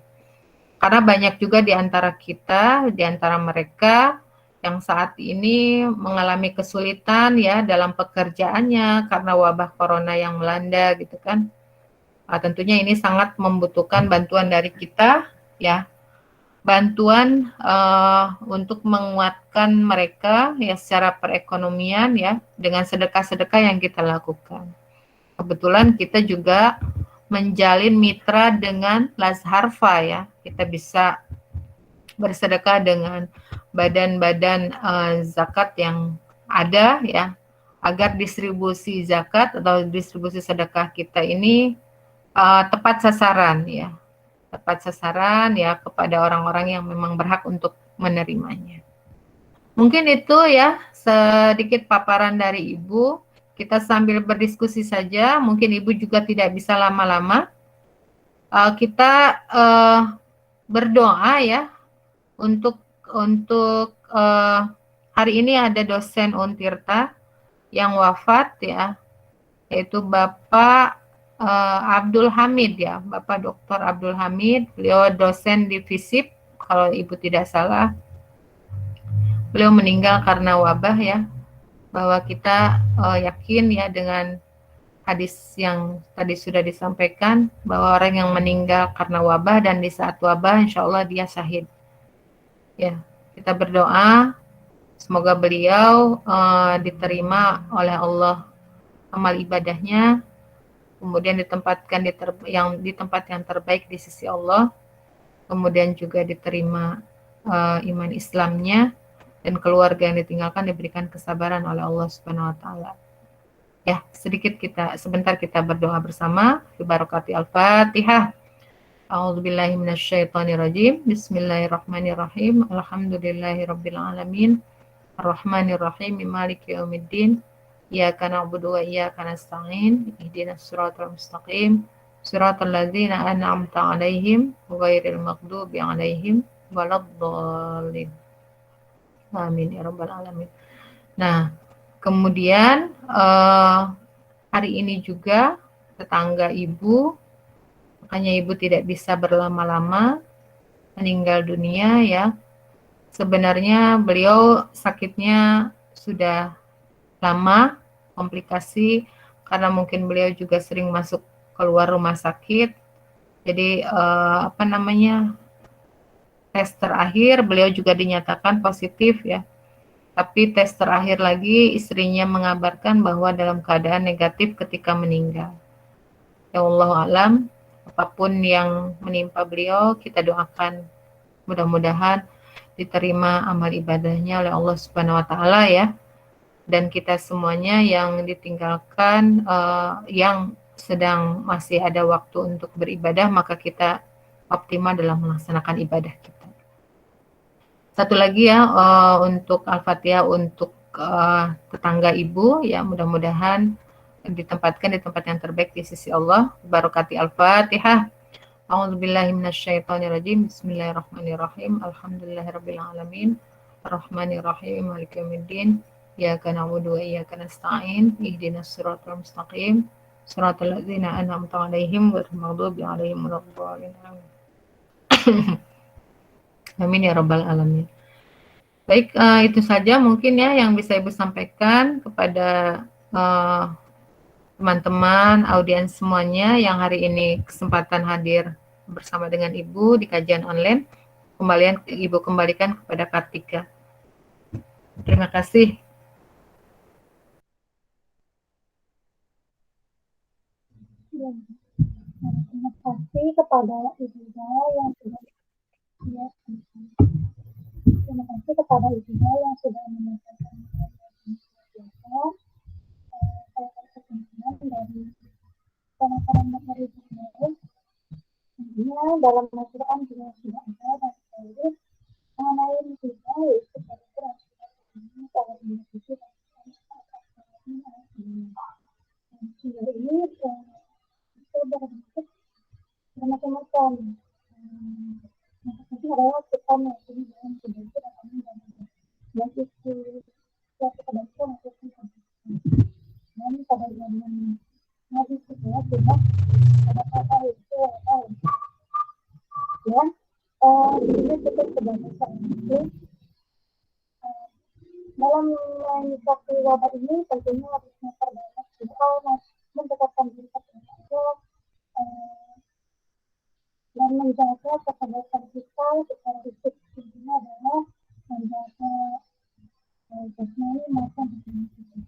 Karena banyak juga di antara kita, di antara mereka yang saat ini mengalami kesulitan ya dalam pekerjaannya karena wabah corona yang melanda gitu kan. Tentunya ini sangat membutuhkan bantuan dari kita ya. Bantuan untuk menguatkan mereka ya secara perekonomian ya dengan sedekah-sedekah yang kita lakukan. Kebetulan kita juga menjalin mitra dengan Lazharfa ya. Kita bisa bersedekah dengan badan-badan zakat yang ada ya, agar distribusi zakat atau distribusi sedekah kita ini tepat sasaran ya. Tepat sasaran ya kepada orang-orang yang memang berhak untuk menerimanya. Mungkin itu ya sedikit paparan dari Ibu. Kita sambil berdiskusi saja, mungkin Ibu juga tidak bisa lama-lama. Kita berdoa ya untuk hari ini ada dosen Untirta yang wafat ya, yaitu Bapak Abdul Hamid ya, Bapak Dr. Abdul Hamid, beliau dosen di FISIP kalau Ibu tidak salah. Beliau meninggal karena wabah ya, bahwa kita yakin ya dengan hadis yang tadi sudah disampaikan, bahwa orang yang meninggal karena wabah dan di saat wabah insya Allah dia syahid. Ya, kita berdoa semoga beliau diterima oleh Allah amal ibadahnya, kemudian ditempatkan di tempat yang terbaik di sisi Allah, kemudian juga diterima iman Islamnya, dan keluarga yang ditinggalkan diberikan kesabaran oleh Allah Subhanahu wa taala. Ya, sebentar kita berdoa bersama. Bibarakati Al-Fatihah. A'udzubillahi minasyaitonirrajim. Bismillahirrahmanirrahim. Alhamdulillahirabbil alamin. Arrahmanirrahim. Maliki yaumiddin. Iyyaka na'budu wa iyyaka nasta'in. Ihdinas siratal mustaqim. Siratal ladzina an'amta 'alaihim ghairil maghdubi 'alaihim waladdallin. Amin ya rabbal alamin. Nah, kemudian hari ini juga tetangga Ibu, makanya Ibu tidak bisa berlama-lama, meninggal dunia ya. Sebenarnya beliau sakitnya sudah lama, komplikasi, karena mungkin beliau juga sering masuk keluar rumah sakit. Jadi tes terakhir beliau juga dinyatakan positif ya. Tapi tes terakhir lagi istrinya mengabarkan bahwa dalam keadaan negatif ketika meninggal. Ya Allah alam, apapun yang menimpa beliau kita doakan mudah-mudahan diterima amal ibadahnya oleh Allah Subhanahu wa taala ya. Dan kita semuanya yang ditinggalkan yang sedang masih ada waktu untuk beribadah, maka kita optimal dalam melaksanakan ibadah kita. Satu lagi ya untuk Al-Fatihah untuk tetangga ibu ya, mudah-mudahan ditempatkan di tempat yang terbaik di sisi Allah. Barakati Al-Fatihah. A'udzubillahi minasyaitonirrajim. Bismillahirrahmanirrahim. Alhamdulillahirabbil alamin. Arrahmanirrahim. Maliki yaumiddin. Iyyaka na'budu wa iyyaka nasta'in. Ihdinas siratal mustaqim. Shiratal ladzina an'amta 'alaihim ghairil maghdubi 'alaihim waladdallin. Amin ya rabbal alamin. Baik, itu saja mungkin ya yang bisa Ibu sampaikan kepada teman-teman audiens semuanya yang hari ini kesempatan hadir bersama dengan Ibu di kajian online. Ibu kembalikan kepada Kartika. Terima kasih. Ya, terima kasih kepada Ibunya yang sudah ya, terima kasih kepada Ibunya yang sudah menyampaikan saya perkenalan dari penekanan materi beliau. Tentunya dalam Al-Quran juga sudah ada dan sekali mengenai juga yaitu dari Quran ini kalau Indonesia dan sejauh ini itu berbentuk bermacam-macam. Yang penting adalah kita meyakini dalam kebaikan dan kami dan baik itu suatu kebaikan maupun kebaikan. Dan pada zaman Nabi juga sudah ada kata itu ya ini cukup kebanyakan itu dalam menyikapi wabah ini tentunya harus memperbanyak doa, mendekatkan diri kepada Allah dan menjaga kesehatan kita secara fisik. Intinya adalah menjaga jasmani maupun rohani kita.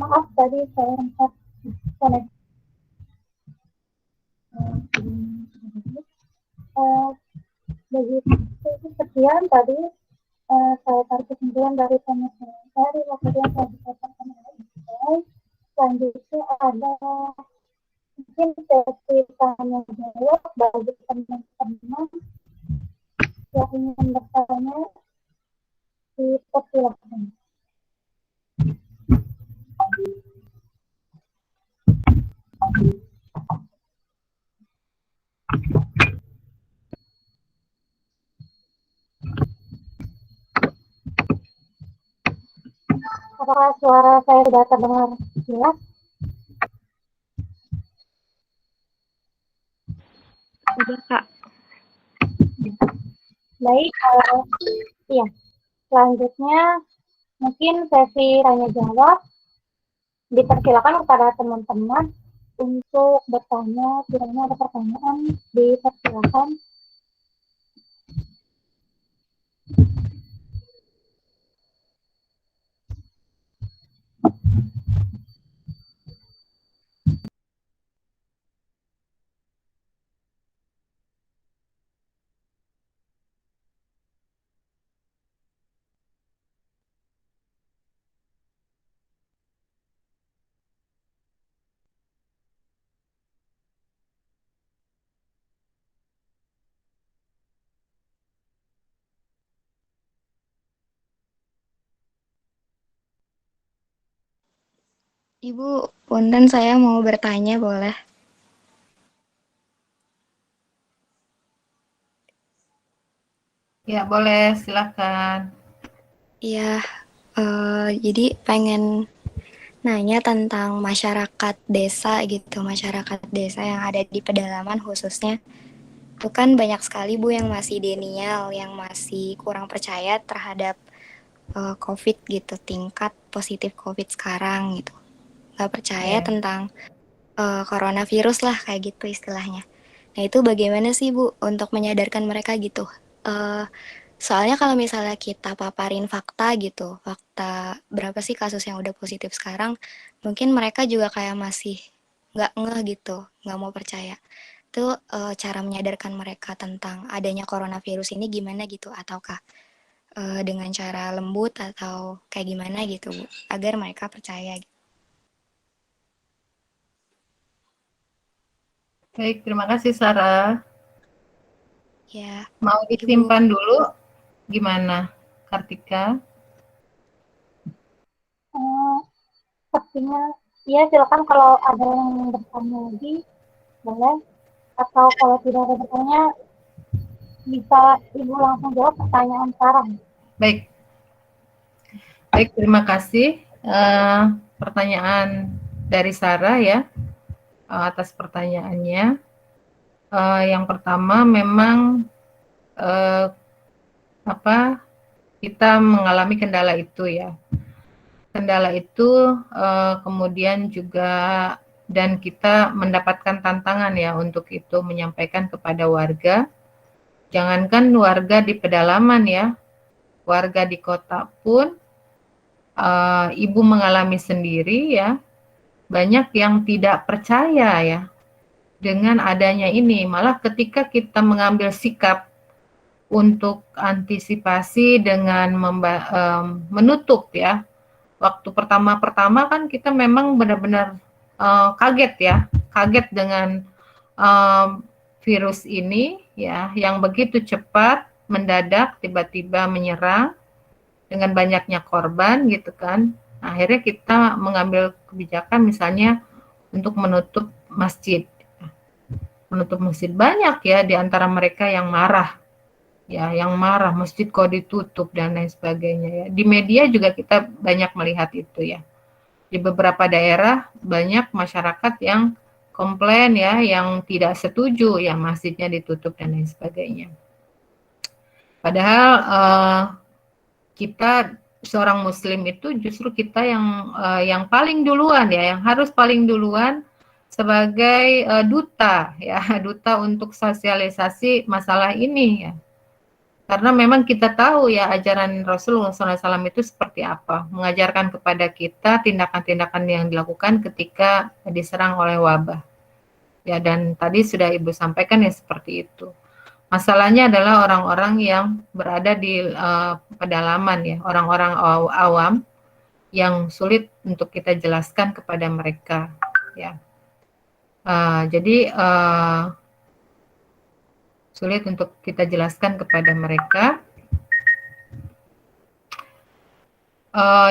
Maaf tadi saya sempat koneksi. Begitu sekian tadi saya tarik kesimpulan dari pemasaran dari materi yang telah disampaikan oleh Ibu. Selanjutnya ada mungkin sesi tanya jawab bagi teman-teman yang ingin bertanya, dipersilakan. Apakah suara saya sudah terdengar jelas? Sudah, Kak. Baik, iya. Selanjutnya mungkin sesi tanya jawab. Dipersilakan kepada teman-teman untuk bertanya, kiranya ada pertanyaan, dipersilakan. Ibu, punten saya mau bertanya, boleh? Ya, boleh, silakan. Iya, jadi pengen nanya tentang masyarakat desa gitu, masyarakat desa yang ada di pedalaman khususnya. Itu kan banyak sekali Bu yang masih denial, yang masih kurang percaya terhadap COVID gitu, tingkat positif COVID sekarang gitu. Nggak percaya tentang coronavirus lah kayak gitu istilahnya. Nah itu bagaimana sih Bu untuk menyadarkan mereka gitu? Eh, Soalnya kalau misalnya kita paparin fakta gitu, fakta berapa sih kasus yang udah positif sekarang, mungkin mereka juga kayak masih nggak ngeh gitu, nggak mau percaya. Itu cara menyadarkan mereka tentang adanya coronavirus ini gimana gitu, ataukah dengan cara lembut atau kayak gimana gitu Bu, agar mereka percaya gitu. Baik, terima kasih Sarah. Ya, Mau Ibu. disimpan dulu gimana, Kartika? Sepertinya, ya silakan kalau ada yang bertanya lagi, boleh. Atau kalau tidak ada bertanya, bisa Ibu langsung jawab pertanyaan sekarang. Baik, baik, terima kasih. Pertanyaan dari Sarah ya, atas pertanyaannya. Yang pertama memang kita mengalami kendala itu ya. Kendala itu kemudian juga dan kita mendapatkan tantangan ya untuk itu menyampaikan kepada warga. Jangankan warga di pedalaman ya, warga di kota pun ibu mengalami sendiri ya, banyak yang tidak percaya ya dengan adanya ini. Malah ketika kita mengambil sikap untuk antisipasi dengan menutup ya. Waktu pertama-pertama kan kita memang benar-benar kaget ya, kaget dengan virus ini ya, yang begitu cepat, mendadak, tiba-tiba menyerang dengan banyaknya korban gitu kan. Akhirnya kita mengambil kebijakan misalnya untuk menutup masjid. Menutup masjid banyak ya di antara mereka yang marah ya, yang marah masjid kok ditutup dan lain sebagainya ya. Di media juga kita banyak melihat itu ya. Di beberapa daerah banyak masyarakat yang komplain ya, yang tidak setuju ya masjidnya ditutup dan lain sebagainya. Padahal kita seorang muslim itu justru kita yang paling duluan ya, yang harus paling duluan sebagai duta ya, duta untuk sosialisasi masalah ini ya. Karena memang kita tahu ya ajaran Rasulullah SAW itu seperti apa, mengajarkan kepada kita tindakan-tindakan yang dilakukan ketika diserang oleh wabah. Ya, dan tadi sudah Ibu sampaikan ya seperti itu. Masalahnya adalah orang-orang yang berada di pedalaman ya, orang-orang awam yang sulit untuk kita jelaskan kepada mereka ya. Jadi sulit untuk kita jelaskan kepada mereka.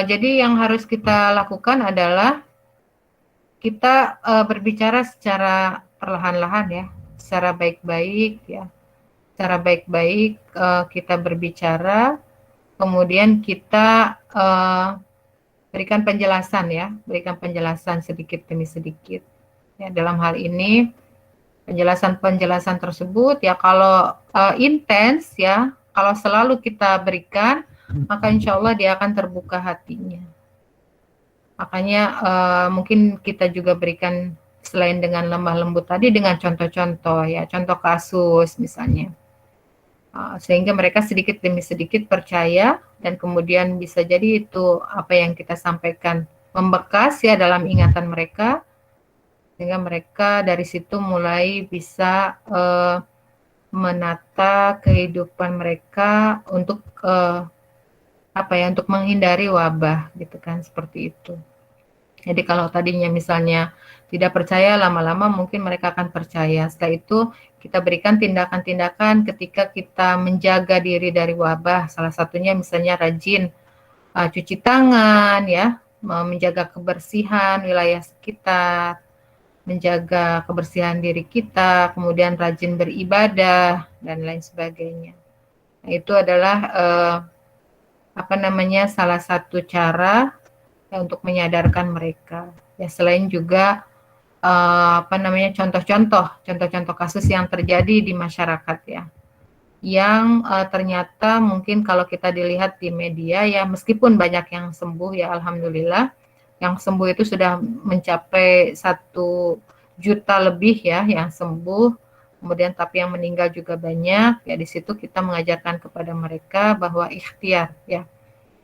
Jadi yang harus kita lakukan adalah kita berbicara secara perlahan-lahan ya, secara baik-baik ya, secara baik-baik kita berbicara, kemudian kita berikan penjelasan ya, berikan penjelasan sedikit demi sedikit. Ya, dalam hal ini penjelasan-penjelasan tersebut ya kalau intens ya, kalau selalu kita berikan, maka insya Allah dia akan terbuka hatinya. Makanya mungkin kita juga berikan selain dengan lemah lembut tadi dengan contoh-contoh ya, contoh kasus misalnya. Sehingga mereka sedikit demi sedikit percaya dan kemudian bisa jadi itu apa yang kita sampaikan membekas ya dalam ingatan mereka, sehingga mereka dari situ mulai bisa menata kehidupan mereka untuk untuk menghindari wabah gitu kan, seperti itu. Jadi kalau tadinya misalnya tidak percaya, lama-lama mungkin mereka akan percaya. Setelah itu kita berikan tindakan-tindakan ketika kita menjaga diri dari wabah. Salah satunya misalnya rajin cuci tangan ya, menjaga kebersihan wilayah sekitar, menjaga kebersihan diri kita, kemudian rajin beribadah dan lain sebagainya. Nah, itu adalah salah satu cara ya, untuk menyadarkan mereka. Ya selain juga contoh-contoh kasus yang terjadi di masyarakat ya, yang ternyata mungkin kalau kita dilihat di media ya, meskipun banyak yang sembuh ya alhamdulillah, yang sembuh itu sudah mencapai 1 juta lebih ya yang sembuh, kemudian tapi yang meninggal juga banyak ya. Di situ kita mengajarkan kepada mereka bahwa ikhtiar ya,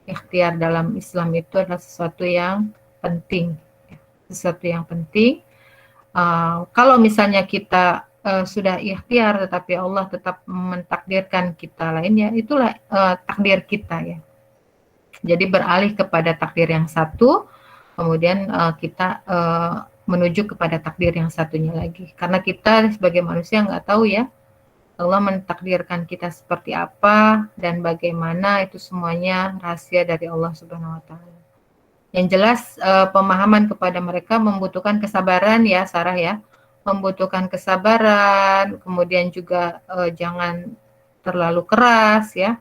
ikhtiar dalam Islam itu adalah sesuatu yang penting ya, sesuatu yang penting. Kalau misalnya kita sudah ikhtiar tetapi Allah tetap mentakdirkan kita lainnya, itulah takdir kita ya. Jadi beralih kepada takdir yang satu, kemudian kita menuju kepada takdir yang satunya lagi. Karena kita sebagai manusia nggak tahu ya, Allah mentakdirkan kita seperti apa dan bagaimana, itu semuanya rahasia dari Allah Subhanahu wa Ta'ala. Yang jelas pemahaman kepada mereka membutuhkan kesabaran ya Sarah ya, membutuhkan kesabaran, kemudian juga jangan terlalu keras ya,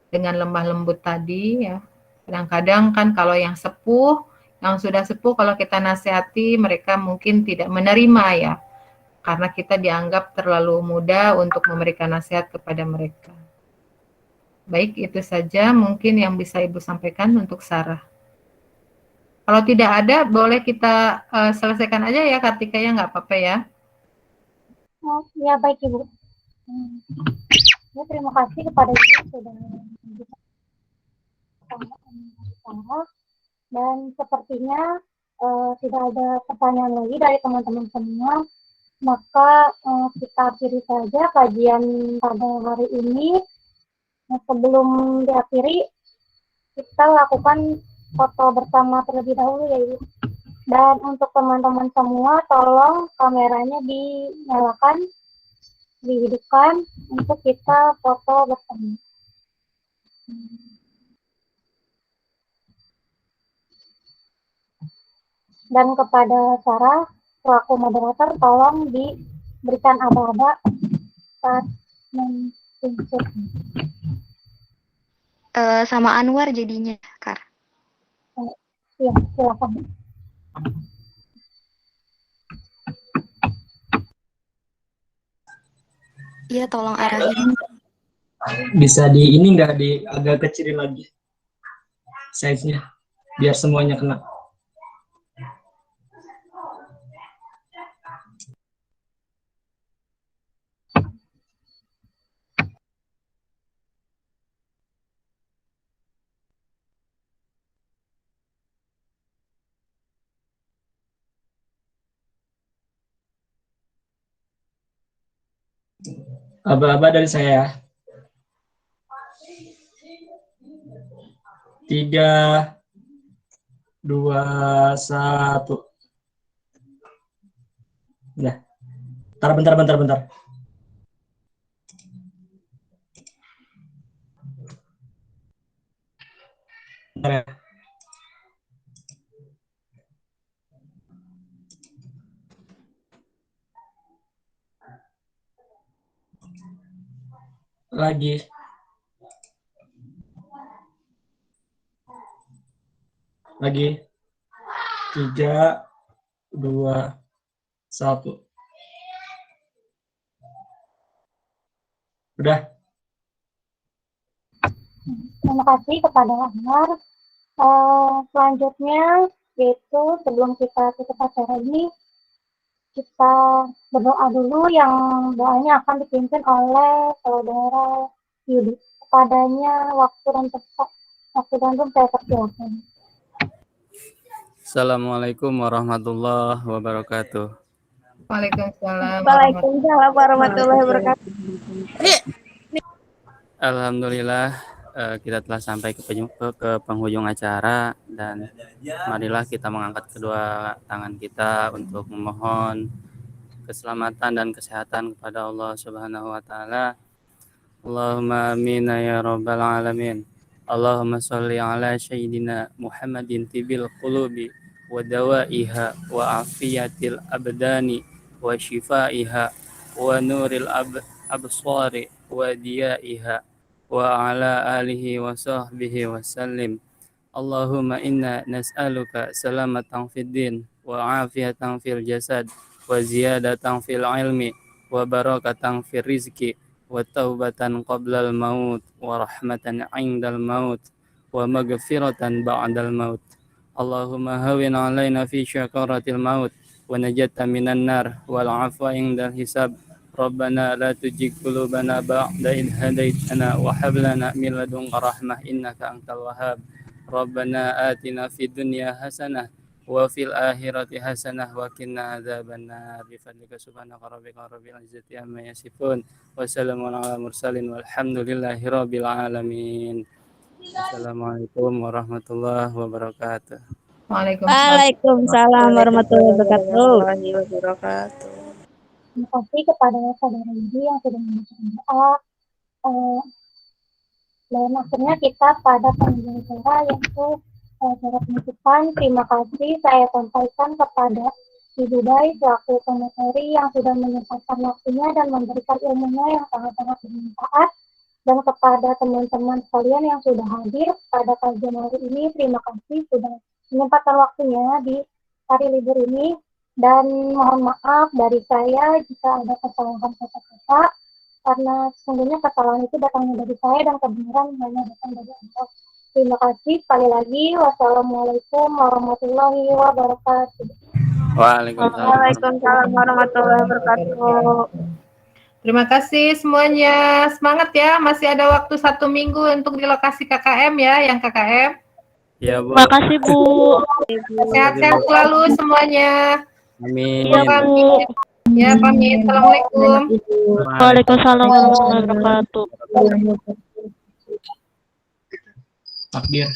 dengan lemah lembut tadi ya. Kadang-kadang kan kalau yang sepuh, yang sudah sepuh, kalau kita nasihati mereka mungkin tidak menerima ya, karena kita dianggap terlalu muda untuk memberikan nasihat kepada mereka. Baik, itu saja mungkin yang bisa Ibu sampaikan untuk Sarah. Kalau tidak ada, boleh kita selesaikan aja ya Kartika ya, nggak apa-apa ya. Oh, ya baik Ibu. Ya, terima kasih kepada Ibu sudah menjawab. Dan sepertinya tidak ada pertanyaan lagi dari teman-teman semua. Maka kita akhiri saja kajian pada hari ini. Nah, sebelum diakhiri, kita lakukan foto bersama terlebih dahulu ya Ibu. Dan untuk teman-teman semua, tolong kameranya dinyalakan, dihidupkan untuk kita foto bersama. Dan kepada Sarah, selaku moderator, tolong diberikan aba-aba saat menunjuk. Sama Anwar jadinya, Kar. Ya, silakan. Iya, tolong arahin. Bisa di ini nggak di agak kecilin lagi size-nya biar semuanya kena. Aba-aba dari saya. 3, 2, 1. Nah, bentar. Bentar ya. Lagi. Lagi. 3, 2, 1. Udah. Terima kasih kepada Anwar. Selanjutnya, yaitu sebelum kita tutup acara ini, kita berdoa dulu, yang doanya akan dipimpin oleh saudara Yudi. Kepadanya waktu dan tempat saya persilakan. Assalamualaikum warahmatullahi wabarakatuh. Waalaikumsalam. Waalaikumsalam warahmatullahi wabarakatuh. Alhamdulillah kita telah sampai ke penghujung acara, dan marilah kita mengangkat kedua tangan kita untuk memohon keselamatan dan kesehatan kepada Allah Subhanahu wa taala. Allahumma amin ya rabbal alamin. Allahumma sholli ala sayyidina Muhammadin tibil qulubi wa dawaiha wa afiyatil abdani wa shifaiha wa nuril absari wa diyaiha wa ala alihi wa sahbihi wa sallim. Allahumma inna nas'aluka salamatan fid din wa afiatan fil jasad wa ziyadatan fil ilmi wa barakatan fil rizki wa taubatan qablal maut wa rahmatan indal maut wa maghfiratan ba'dal maut. Allahumma hawin alaina fi syakaratil maut wa najatan minan nar wal afwa indal hisab. Rabbana la tuzigh qulubana ba'da idh hadaitana wa hab lana min ladunka rahmah innaka antal wahhab. Rabbana atina fid dunya hasanah wa fil akhirati hasanah wa qina adzabannar. Bi fadlika subhanaka rabbika rabbil izzati amma yasifun wa salamun ala mursalin walhamdulillahi rabbil alamin. Assalamualaikum warahmatullahi wabarakatuh. Waalaikumsalam. warahmatullahi wabarakatuh. Terima kasih kepada saudara Yudi yang sudah mengucapkan doa. Dan akhirnya kita pada penghujung acara, yaitu acara penutupan. Terima kasih saya sampaikan kepada Ibu Dai selaku pemateri yang sudah menyempatkan waktunya dan memberikan ilmunya yang sangat-sangat bermanfaat. Dan kepada teman-teman sekalian yang sudah hadir pada kajian hari ini, terima kasih sudah menyempatkan waktunya di hari libur ini. Dan mohon maaf dari saya jika ada kesalahan kata-kata, karena sesungguhnya kesalahan itu datangnya dari saya dan kebenaran hanya datang dari Allah. Terima kasih sekali lagi. Wassalamualaikum warahmatullahi wabarakatuh. Waalaikumsalam warahmatullahi wabarakatuh. Terima kasih semuanya. Semangat ya, masih ada waktu 1 minggu untuk di lokasi KKM ya, yang KKM. Ya, Bu. Makasih Bu. Sehat-sehat selalu semuanya. Amin. Ya, pamit. Ya, pamit. Assalamualaikum. Waalaikumsalam warahmatullahi wabarakatuh. Takbir.